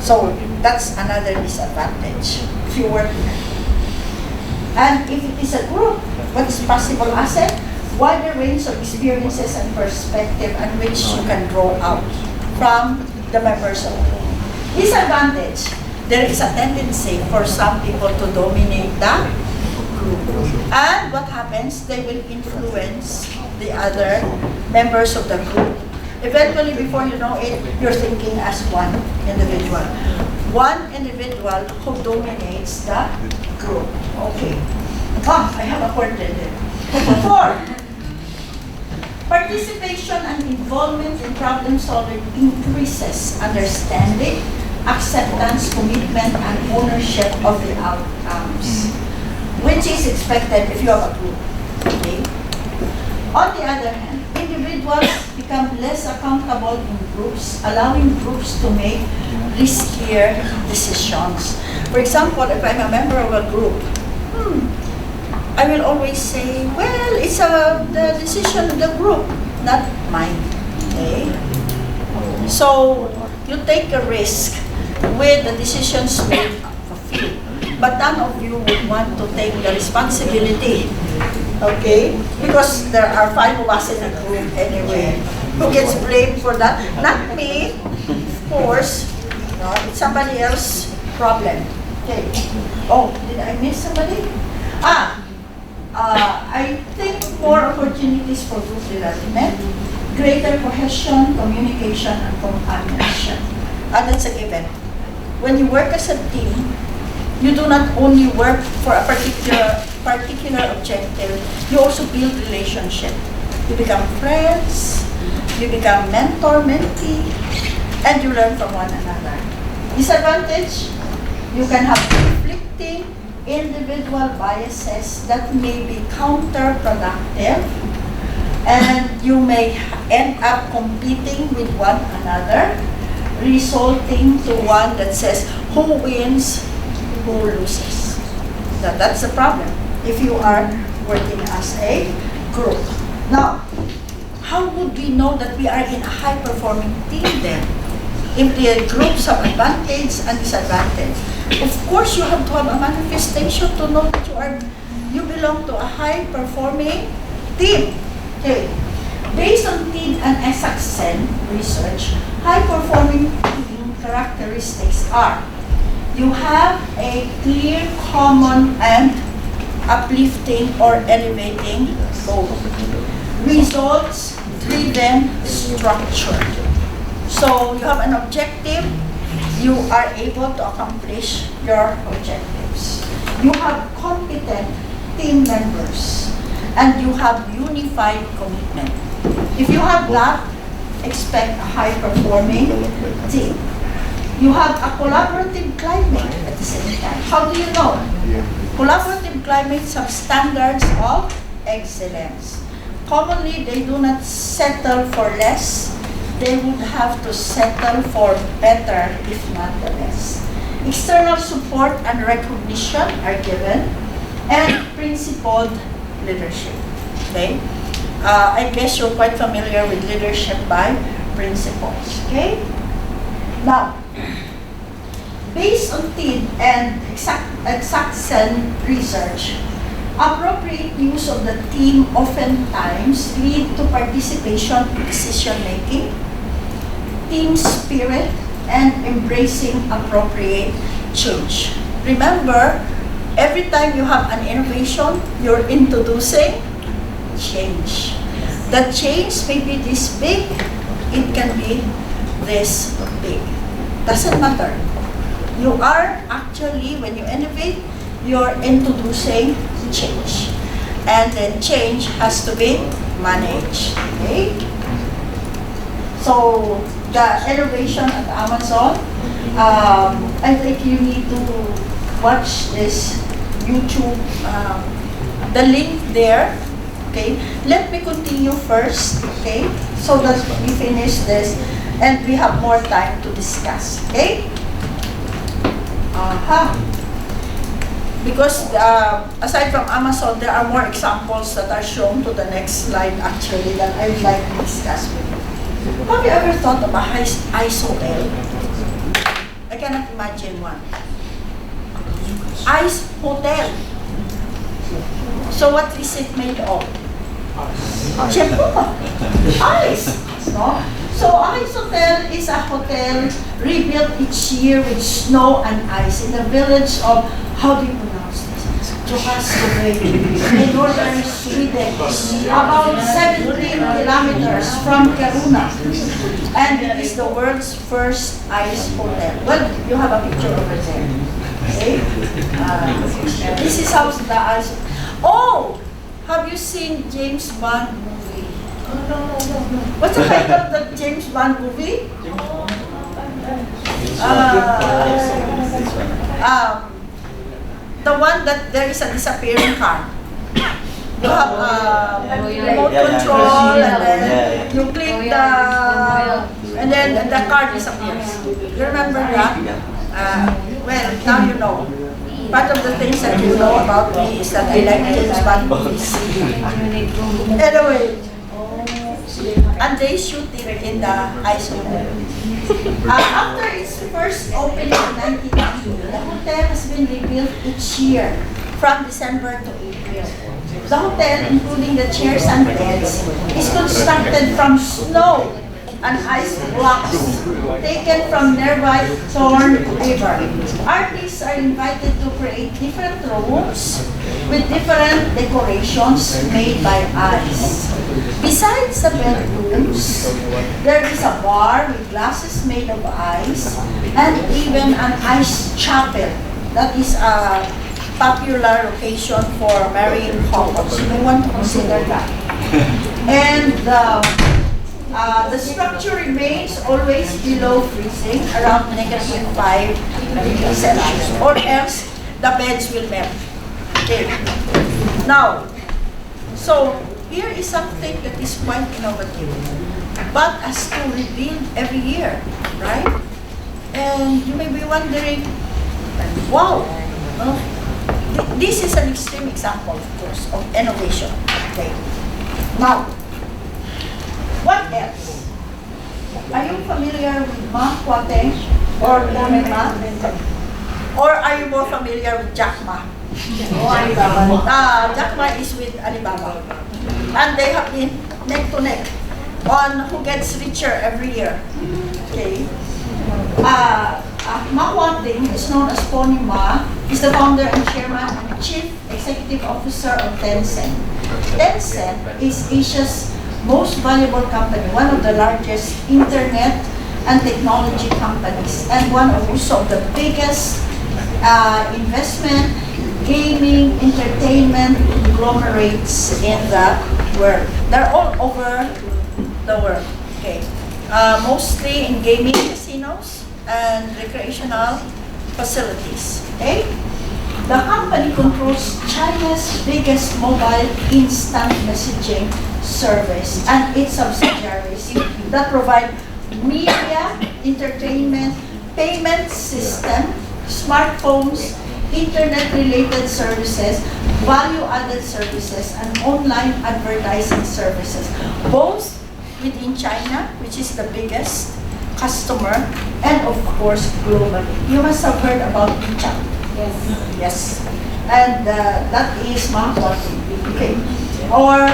So that's another disadvantage if you work in a group. And if it is a group, what is possible asset? Wider range of experiences and perspective and which you can draw out from the members of the group. Disadvantage, there is a tendency for some people to dominate the group. And what happens? They will influence the other members of the group. Eventually, before you know it, you're thinking as one individual. One individual who dominates the group. Okay. I have a word there. 4. Participation and involvement in problem solving increases understanding, acceptance, commitment, and ownership of the outcomes, which is expected if you have a group. Okay? On the other hand, individuals become less accountable in groups, allowing groups to make riskier decisions. For example, if I'm a member of a group, I will always say, well, it's the decision of the group, not mine. Okay? So, you take a risk with the decisions made of you, but none of you would want to take the responsibility. Okay? Because there are 5 of us in a group anyway. Who gets blamed for that? Not me, of course. No, it's somebody else's problem. Okay. Oh, did I miss somebody? I think more opportunities for group development, greater cohesion, communication, and companionship. That's a given. When you work as a team, you do not only work for a particular objective, you also build relationship. You become friends, you become mentor-mentee, and you learn from one another. Disadvantage, you can have conflicting individual biases that may be counterproductive, and you may end up competing with one another, resulting to one that says who wins, who loses. That's the problem if you are working as a group. Now, how would we know that we are in a high-performing team then? If the groups have advantage and disadvantage. Of course, you have to have a manifestation to know that you belong to a high-performing team. Okay. Based on team and Isaacson research, high-performing team characteristics are: you have a clear, common, and uplifting or elevating goal. Results-driven structure. So you have an objective, you are able to accomplish your objectives. You have competent team members, and you have unified commitment. If you have that, expect a high-performing team. You have a collaborative climate at the same time. How do you know? Collaborative climates have standards of excellence. Commonly, they do not settle for less. They would have to settle for better, if not the best. External support and recognition are given, and principled leadership. Okay? I guess you're quite familiar with leadership by principles. Okay? Now, based on TEED and Isaacson research, appropriate use of the team oftentimes lead to participation in decision-making, team spirit, and embracing appropriate change. Remember, every time you have an innovation, you're introducing change. The change may be this big, it can be this big. Doesn't matter. You are actually, when you innovate, you're introducing change. And then change has to be managed. Okay? So, the innovation at Amazon, I think you need to watch this YouTube, the link there. Okay? Let me continue first, okay? So that we finish this and we have more time to discuss, okay? Because aside from Amazon, there are more examples that are shown to the next slide actually that I would like to discuss with you. Have you ever thought of a ice hotel? I cannot imagine one. Ice hotel. So what is it made of? Ice. No? So ice hotel is a hotel rebuilt each year with snow and ice in the village of, how do you pronounce this? Johansson in northern Sweden, about 17 kilometers from Kiruna. And it is the world's first ice hotel. Well, you have a picture over there. Okay? This is how the ice. Oh, have you seen James Bond movie? No. What's the title of the James Bond movie? The one that there is a disappearing car. You have remote control, and then you click and then the car disappears. You remember that? Well, now you know. Part of the things that you know about me is that I like James Bond movies. Anyway, and they shoot it in the ice hotel. After its first opening in 1990, the hotel has been rebuilt each year from December to April. The hotel, including the chairs and beds, is constructed from snow and ice blocks taken from nearby Thorn River. Artists are invited to create different rooms with different decorations made by ice. Besides the bedrooms, there is a bar with glasses made of ice and even an ice chapel. That is a popular location for marrying couples. You may want to consider that. And the structure remains always below freezing, around -5 degrees Celsius, or else the beds will melt. Okay. Now, so here is something that is quite innovative, but has to rebuild every year, right? And you may be wondering, wow, this is an extreme example, of course, of innovation. Okay. Now, what else? Are you familiar with Ma Kuateng or Ma? Or are you more familiar with Jack Ma? Jack Ma is with Alibaba. And they have been neck to neck on who gets richer every year. Okay. Ma Kuateng is known as Pony Ma. He's the founder and chairman and chief executive officer of Tencent. Tencent is Asia's most valuable company, one of the largest internet and technology companies, and one of also the biggest investment, gaming, entertainment conglomerates in the world. They're all over the world. Okay, mostly in gaming casinos and recreational facilities. Okay, the company controls China's biggest mobile instant messaging service and its subsidiaries that provide media, entertainment, payment system, smartphones, internet-related services, value-added services, and online advertising services, both within China, which is the biggest customer, and of course globally. You must have heard about WeChat. Yes. And that is Ma Kuateng. Okay. Or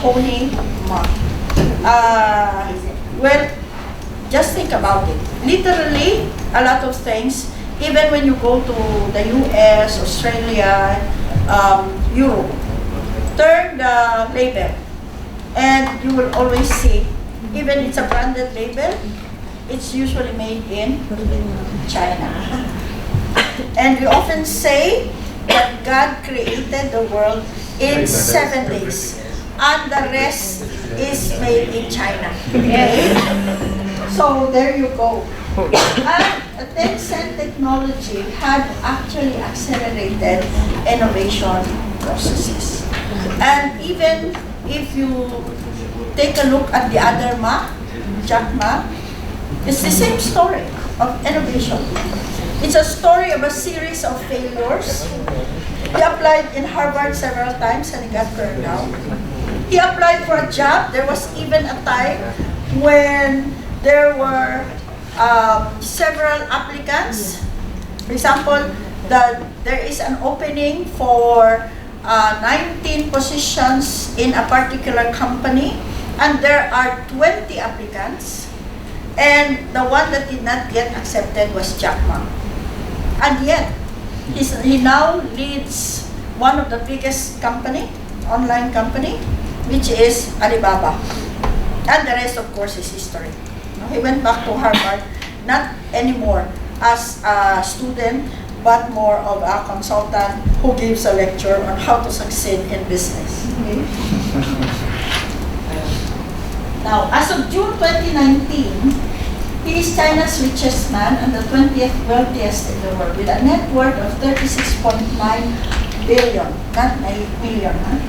Pony Ma. Well, just think about it. Literally, a lot of things, even when you go to the US, Australia, Europe, turn the label and you will always see, even it's a branded label, it's usually made in China. And we often say that God created the world in 7 days. And the rest is made in China. Okay? So there you go. And Tencent technology had actually accelerated innovation processes. And even if you take a look at the other Ma, Jack Ma, it's the same story of innovation. It's a story of a series of failures. He applied in Harvard several times and he got turned down. He applied for a job. There was even a time when there were several applicants. For example, there is an opening for 19 positions in a particular company, and there are 20 applicants, and the one that did not get accepted was Jack Ma. And yet, he now leads one of the biggest online company, which is Alibaba. And the rest, of course, is history. He went back to Harvard, not anymore as a student, but more of a consultant who gives a lecture on how to succeed in business. Okay? Now, as of June 2019, he is China's richest man and the 20th wealthiest in the world with a net worth of 36.9 billion, not 9 million. Huh?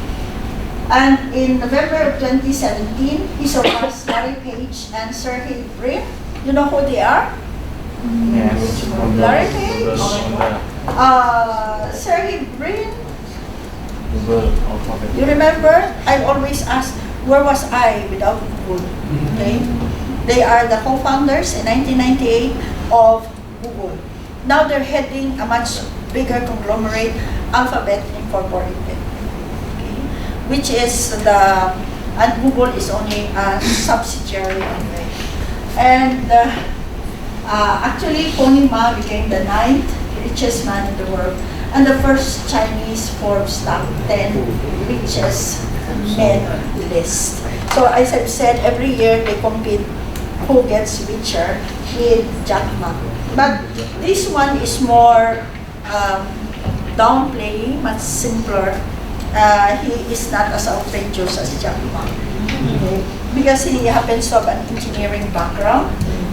And in November of 2017, he surpassed Larry Page and Sergey Brin. You know who they are? Yes. Larry Page, Sergey Brin. You remember? I always ask, where was I without Google? Okay, they are the co-founders in 1998 of Google. Now they're heading a much bigger conglomerate, Alphabet Incorporated, okay, which is and Google is only a subsidiary of it. And actually, Pony Ma became the 9th richest man in the world and the first Chinese Forbes top 10 richest men list. So as I've said, every year they compete who gets richer with Jack Ma. But this one is more downplaying, much simpler. He is not as outrageous as Jack Ma. Okay? Because he happens to have an engineering background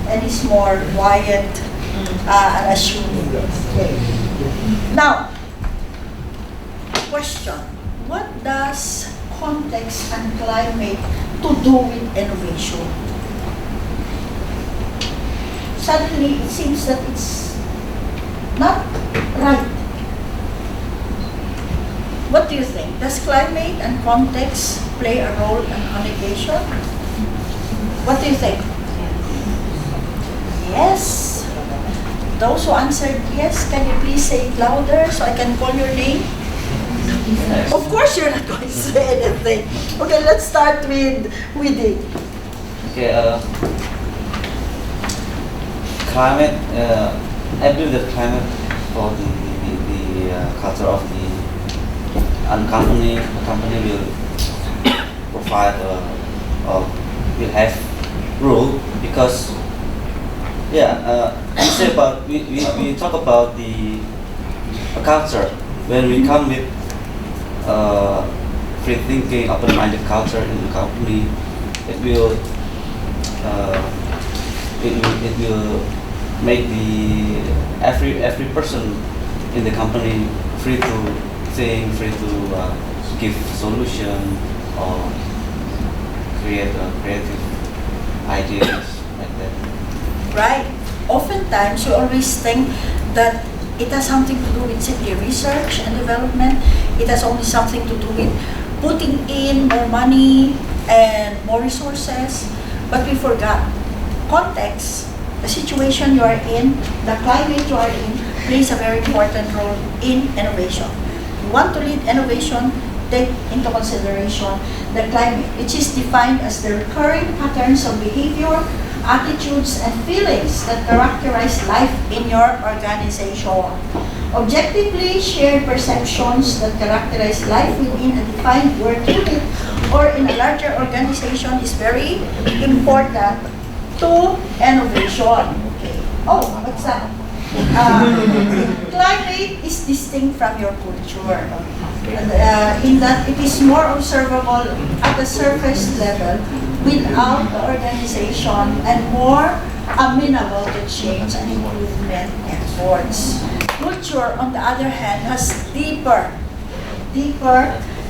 and is more quiet and assuming. Okay. Now, question. What does context and climate to do with innovation? Suddenly, it seems that it's not right. What do you think? Does climate and context play a role in innovation? What do you think? Yes. Those who answered yes, can you please say it louder so I can call your name? Of course you're not going to say anything. Okay, let's start with it. Okay, climate, I believe that climate for the culture of the company will provide or will have rule because we talk about the culture when we come with free thinking, open-minded culture in the company. It will make every person in the company free to think, free to give solution or create creative ideas like that. Right. Oftentimes, we always think that it has something to do with simply research and development. It has only something to do with putting in more money and more resources. But we forgot context, the situation you are in, the climate you are in, plays a very important role in innovation. You want to lead innovation, take into consideration the climate, which is defined as the recurring patterns of behavior, attitudes, and feelings that characterize life in your organization. Objectively shared perceptions that characterize life within a defined work unit or in a larger organization is very important to innovation. Okay. Oh, what's that? Climate is distinct from your culture. In that it is more observable at the surface level without the organization and more amenable to change and improvement efforts. Culture, on the other hand, has deeper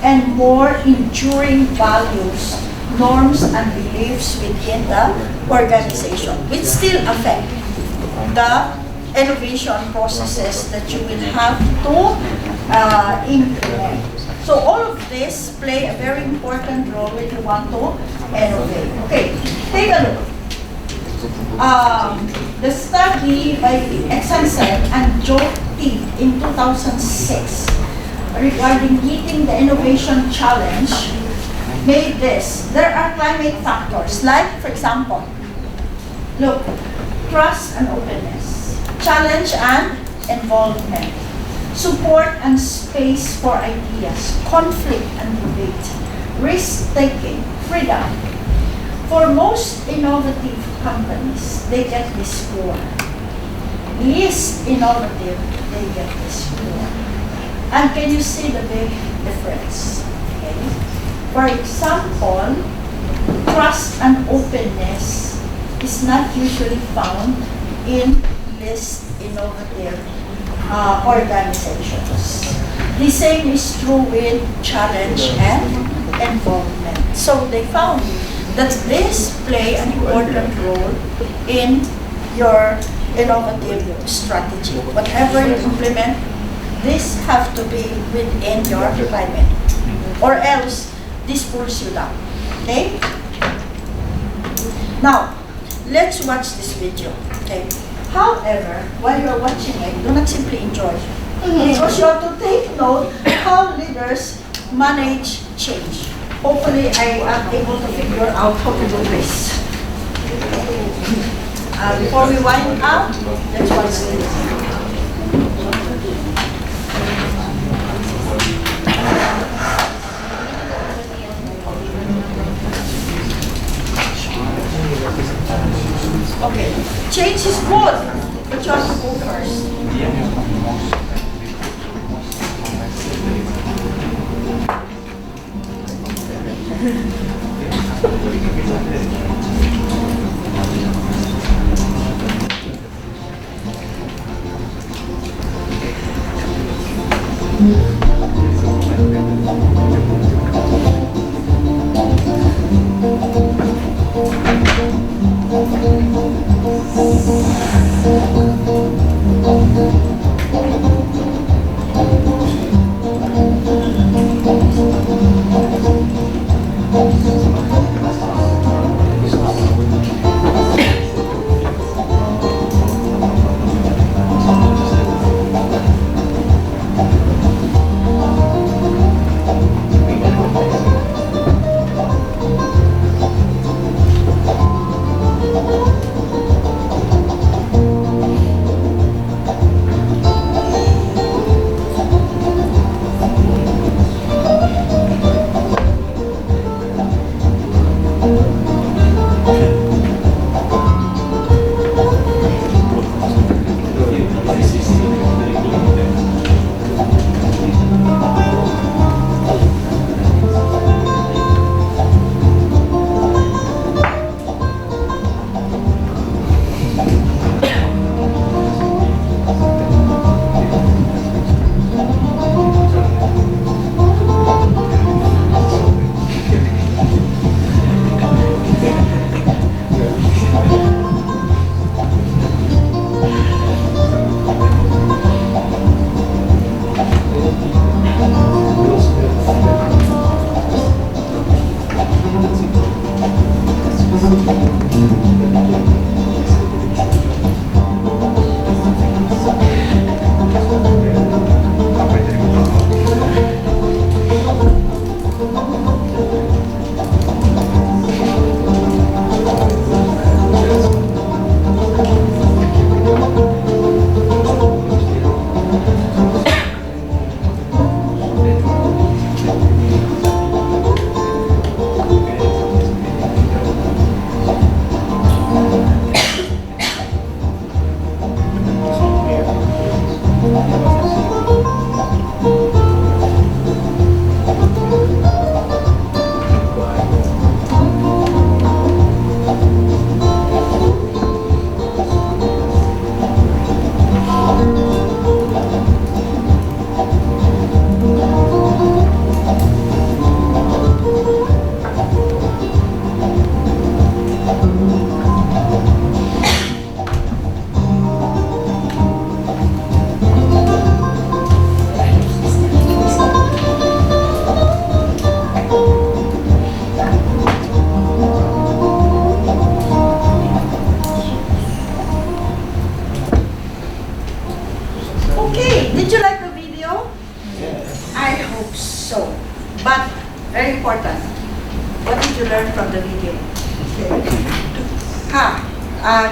and more enduring values, norms, and beliefs within the organization, which still affect the innovation processes that you will have to implement. So all of this play a very important role when you want to innovate. Okay, take a look. The study by Exansen and Joe T. in 2006 regarding meeting the innovation challenge made this. There are climate factors like, for example, look, trust and openness, challenge and involvement, support and space for ideas, conflict and debate, risk-taking, freedom. For most innovative companies, they get this score. least innovative, they get this reward. And can you see the big difference? Okay. For example, trust and openness is not usually found in least innovative organizations. The same is true with challenge and involvement. So they found that this play an important role in your innovative strategy. Whatever you implement, this have to be within your climate, or else this pulls you down. Okay? Now, let's watch this video. Okay? However, while you're watching it, do not simply enjoy, because you have to take note how leaders manage change. Hopefully, I am able to figure out how to do this. Before we wind up, let's watch this. Okay, change is good, but you have to go first.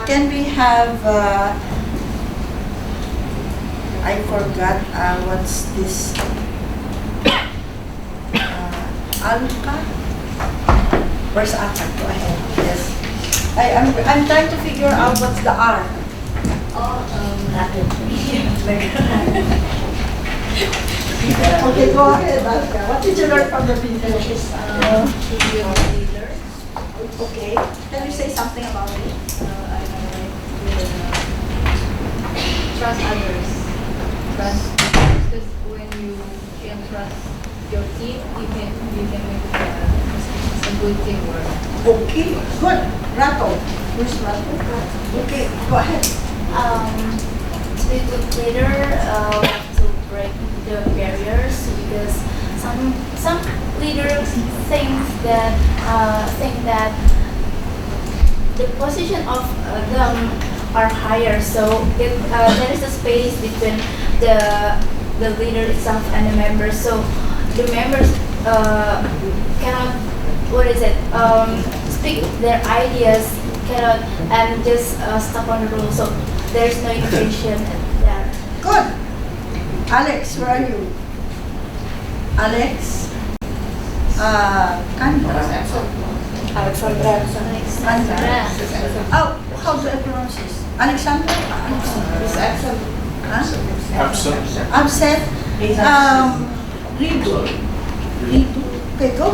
Can we have, I forgot, what's this? Alka? Where's Alka? Go ahead. Yes. I'm trying to figure out what's the R. Okay, go ahead, Basco. What did you learn from the video? Okay, can you say something about it? Trust others. Trust, because when you can trust your team, you can make a good teamwork. Okay, good. Rato. Where's Rato? Okay, go ahead. To be a good leader, we have to break the barriers because some leaders think that the position of them are higher, so there is a space between the leader itself and the members. So the members cannot speak their ideas, cannot and just stuck on the rules. So there's no innovation there. Good. Alex, where are you? Alex? Alexandra. Oh, how do I pronounce this? Alexandra? Is absent. Huh? Absent. Ridu. Okay, go.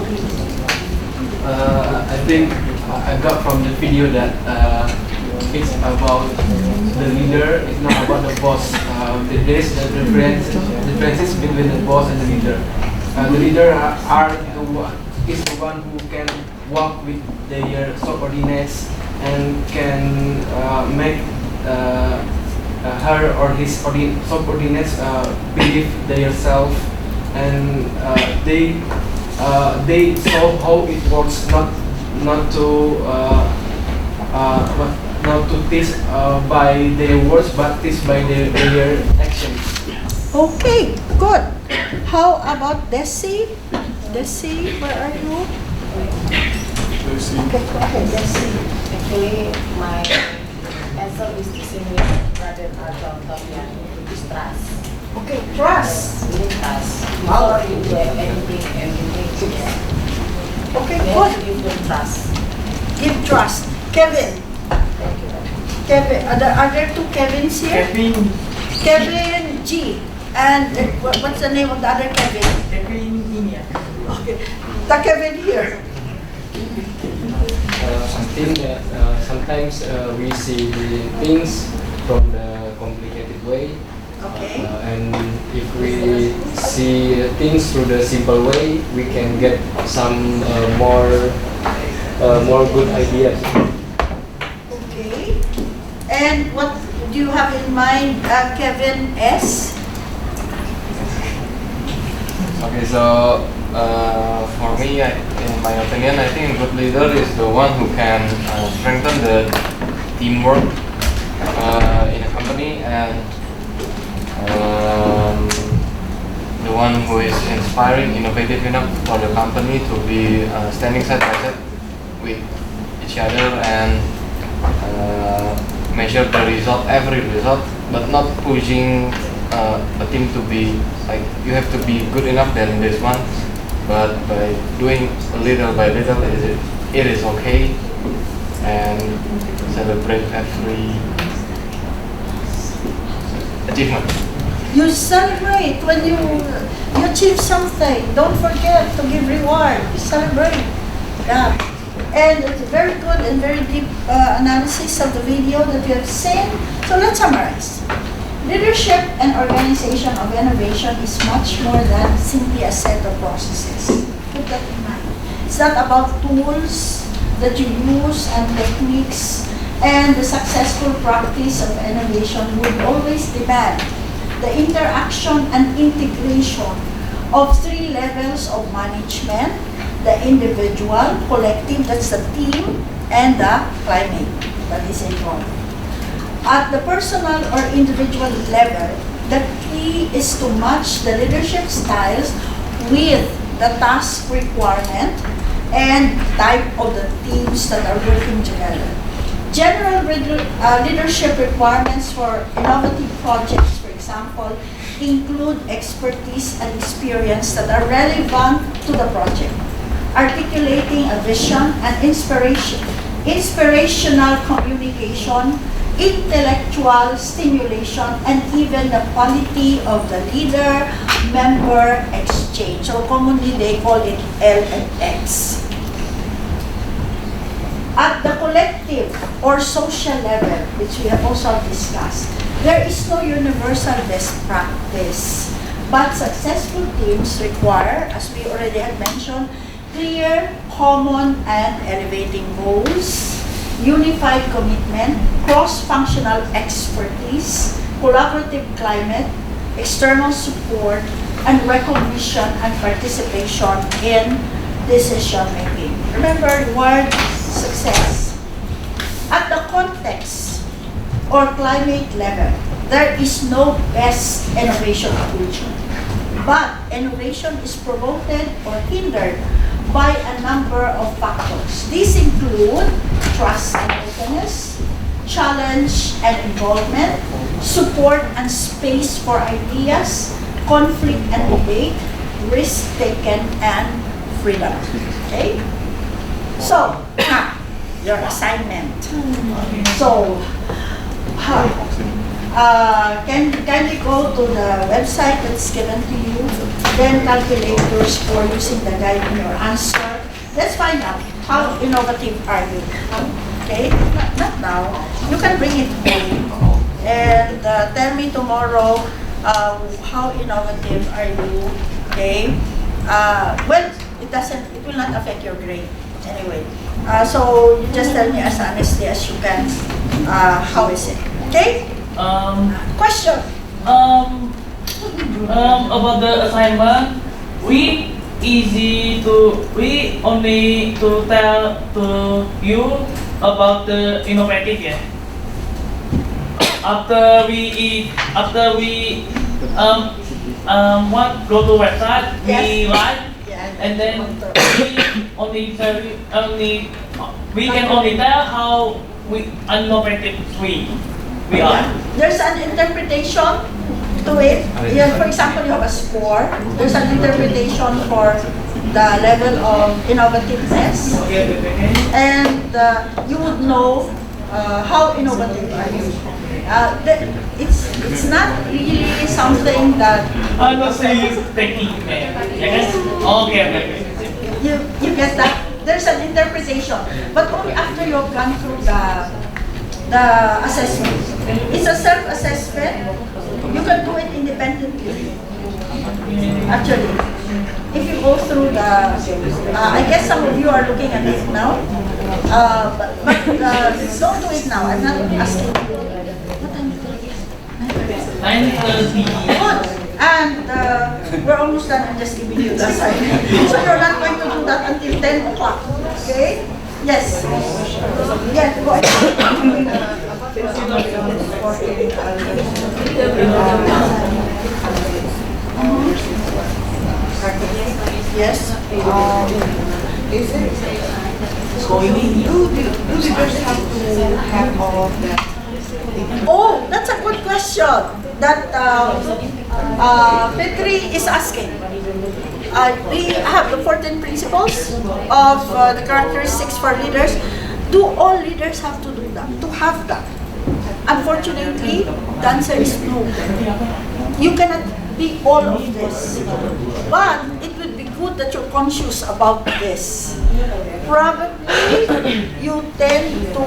I think I got from the video that it's about the leader, it's not about the boss. There is the differences between the boss and the leader. The leader is the one who can work with their subordinates and can make her or his subordinates believe themselves, and they saw how it works, not to teach by their words, but teach by their actions. Okay, good. How about Desi? Desi, where are you? Okay, go ahead, Desi. Actually, my answer is the same with Brother Tom, which is trust. Okay, trust. Really trust. Before you do everything. Yeah. Okay, you good. have to give them trust. Give trust. Kevin. Kevin, are there two Kevins here? Kevin G. And what's the name of the other Kevin? Kevin Inya. Okay, the Kevin here. I think that sometimes we see things from the complicated way. Okay. And if we see things through the simple way, we can get some more good ideas. Okay. And what do you have in mind, Kevin S? Okay, so for me, in my opinion, I think a good leader is the one who can strengthen the teamwork in a company, and the one who is inspiring, innovative enough for the company to be standing side by side with each other and measure the result, every result, but not pushing a team to be like, you have to be good enough than this one, but by doing little by little, it is okay, and celebrate every achievement. You celebrate when you achieve something. Don't forget to give reward. Celebrate. Yeah. And it's very good and very deep analysis of the video that you have seen. So let's summarize. Leadership and organization of innovation is much more than simply a set of processes. Put that in mind. It's not about tools that you use and techniques, and the successful practice of innovation would always demand the interaction and integration of three levels of management: the individual, collective, that's the team, and the climate that is involved. At the personal or individual level, the key is to match the leadership styles with the task requirement and type of the teams that are working together. General leadership requirements for innovative projects, for example, include expertise and experience that are relevant to the project, articulating a vision and inspirational communication, intellectual stimulation, and even the quality of the leader-member exchange. So commonly they call it L and X. At the collective or social level, which we have also discussed, there is no universal best practice, but successful teams require, as we already had mentioned, clear, common, and elevating goals, unified commitment, cross-functional expertise, collaborative climate, external support, and recognition and participation in decision making. Remember the word success. At the context or climate level, there is no best innovation culture, but innovation is promoted or hindered by a number of factors. These include trust and openness, challenge and involvement, support and space for ideas, conflict and debate, risk taken, and freedom. Okay? So, your assignment. So, can you go to the website that's given to you, then calculate your score using the guide in your answer. Let's find out how innovative are you. Okay? Not now. You can bring it home and tell me tomorrow how innovative are you. Okay? Well, it will not affect your grade anyway. So you just tell me as honestly as you can. How is it? Okay? Question. About the assignment, we only to tell to you about the innovative, yeah. After we go to website, we write, and then we can only tell how innovative we are. There's an interpretation to it. Yeah, for example, you have a score. There's an interpretation for the level of innovativeness, and you would know how innovative are you. It's not really something that. I'm not saying technique, yes. Okay. You get that? There's an interpretation, but only after you have gone through the assessment. It's a self-assessment. You can do it independently. Actually, if you go through the, I guess some of you are looking at it now, but don't do it now. I'm not asking you. What time is it? 9:30. Good. And we're almost done. I'm just giving you the assignment. So you're not going to do that until 10 o'clock. Okay? Yes. Yes, go ahead. Yes. Is it going in? Do leaders have to have all of that? Oh, that's a good question that Petri is asking. We have the 14 principles of the characteristics for leaders. Do all leaders have to do that, to have that? Unfortunately, the answer is no. You cannot be all of this. But it would be good that you're conscious about this. Probably you tend to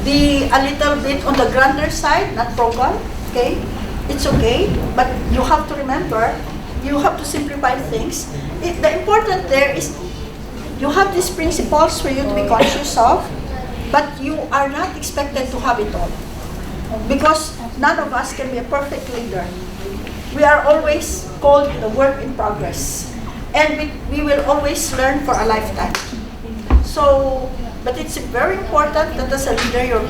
be a little bit on the grander side, not program, okay? It's okay, but you have to remember, you have to simplify things. The important there is you have these principles for you to be conscious of, but you are not expected to have it all. Because none of us can be a perfect leader. We are always called the work in progress. And we will always learn for a lifetime. So, but it's very important that as a leader you're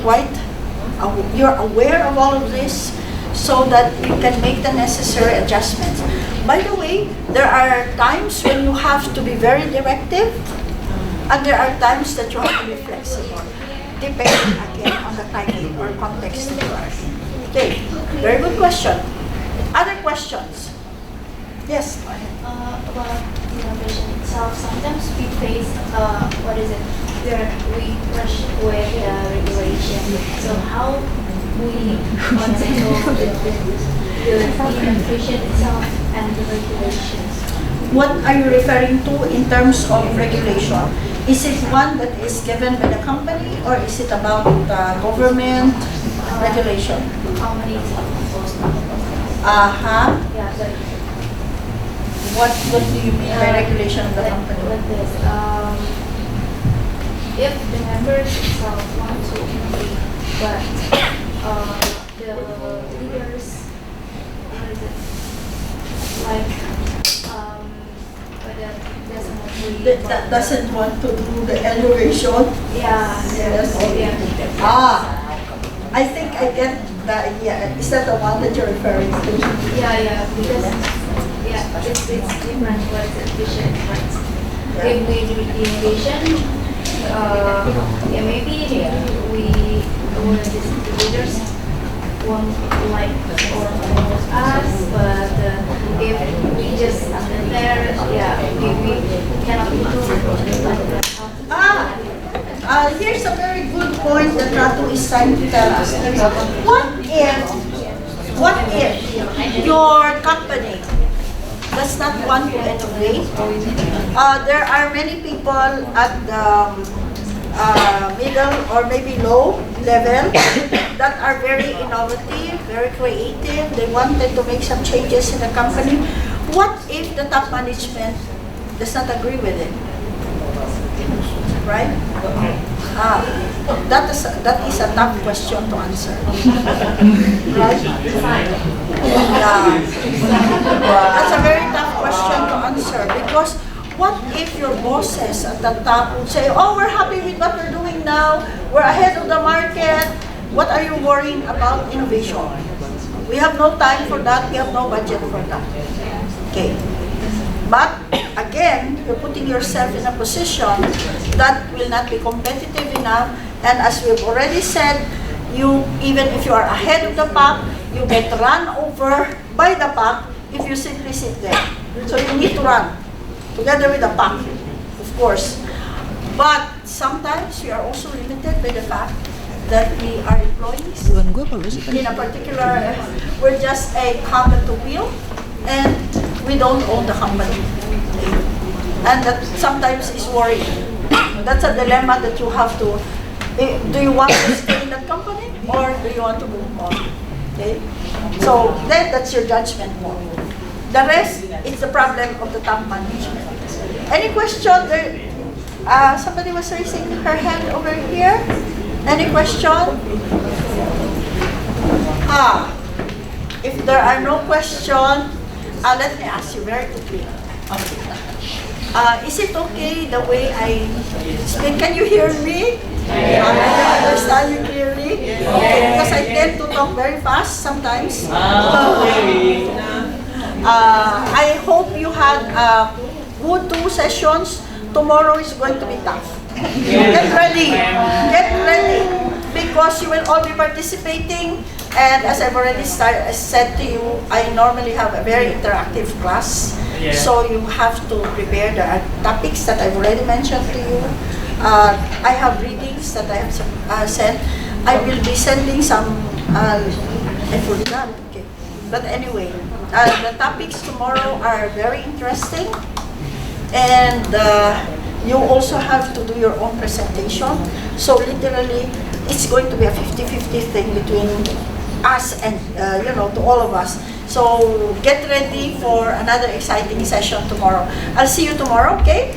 aware of all of this so that you can make the necessary adjustments. By the way, there are times when you have to be very directive, and there are times that you have to be flexible, depending again on the timing or context that you are. Okay, very good question. Other questions? Yes, go ahead. About innovation itself, sometimes we face, we rush with the regulation. So how we control the innovation itself and the regulations? What are you referring to in terms of regulation? Is it one that is given by the company, or is it about government regulation? Companies supposed to. Yeah, but what do you mean by regulation of the company? Like this, if the members themselves want to innovate, but the leaders, what is it? Like, that doesn't want to do the innovation. Yeah. Yes. I think I get that. Yeah, is that the one that you're referring to? Yeah, because it's different what's efficient, but if we do innovation, maybe we our distributors won't like or promote us, but if we just stand there, we cannot improve. Here's a very good point that Ratu is trying to tell us. What if your company does not want to innovate? There are many people at the middle or maybe low level that are very innovative, very creative. They wanted to make some changes in the company. What if the top management does not agree with it? Right? That is a tough question to answer. Right? That's a very tough question to answer, because what if your bosses at the top would say, oh, we're happy with what we're doing now, we're ahead of the market, what are you worrying about innovation? We have no time for that, we have no budget for that. Okay. But again, you're putting yourself in a position that will not be competitive enough, and as we've already said, you, even if you are ahead of the pack, you get run over by the pack if you simply sit there. So you need to run together with the pack, of course. But sometimes we are also limited by the fact that we are employees. In a particular, we're just a cog at the wheel, and we don't own the company. And that sometimes is worrying. That's a dilemma that you have to, do you want to stay in that company, or do you want to move on? Okay? So then that's your judgment more. The rest, it's the problem of the top management. Any question? Somebody was raising her hand over here. Any question? If there are no questions, let me ask you very quickly. Is it okay the way I speak? Can you hear me? Can you understand me clearly? Okay, because I tend to talk very fast sometimes. I hope you had good 2 sessions. Tomorrow is going to be tough. Get ready. Get ready. Because you will all be participating. And as I've already said to you, I normally have a very interactive class. Yeah. So you have to prepare the topics that I've already mentioned to you. I have readings that I have sent. I will be sending some, I forgot. Okay. But anyway, the topics tomorrow are very interesting. And you also have to do your own presentation. So literally, it's going to be a 50-50 thing between us and, to all of us. So get ready for another exciting session tomorrow. I'll see you tomorrow, okay?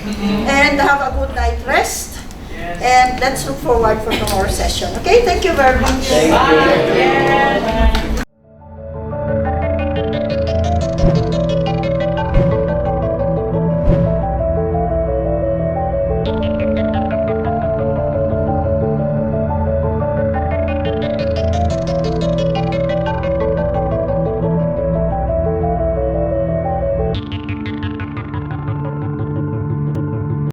And have a good night rest. And let's look forward for tomorrow's session. Okay, thank you very much. Thank you. Bye.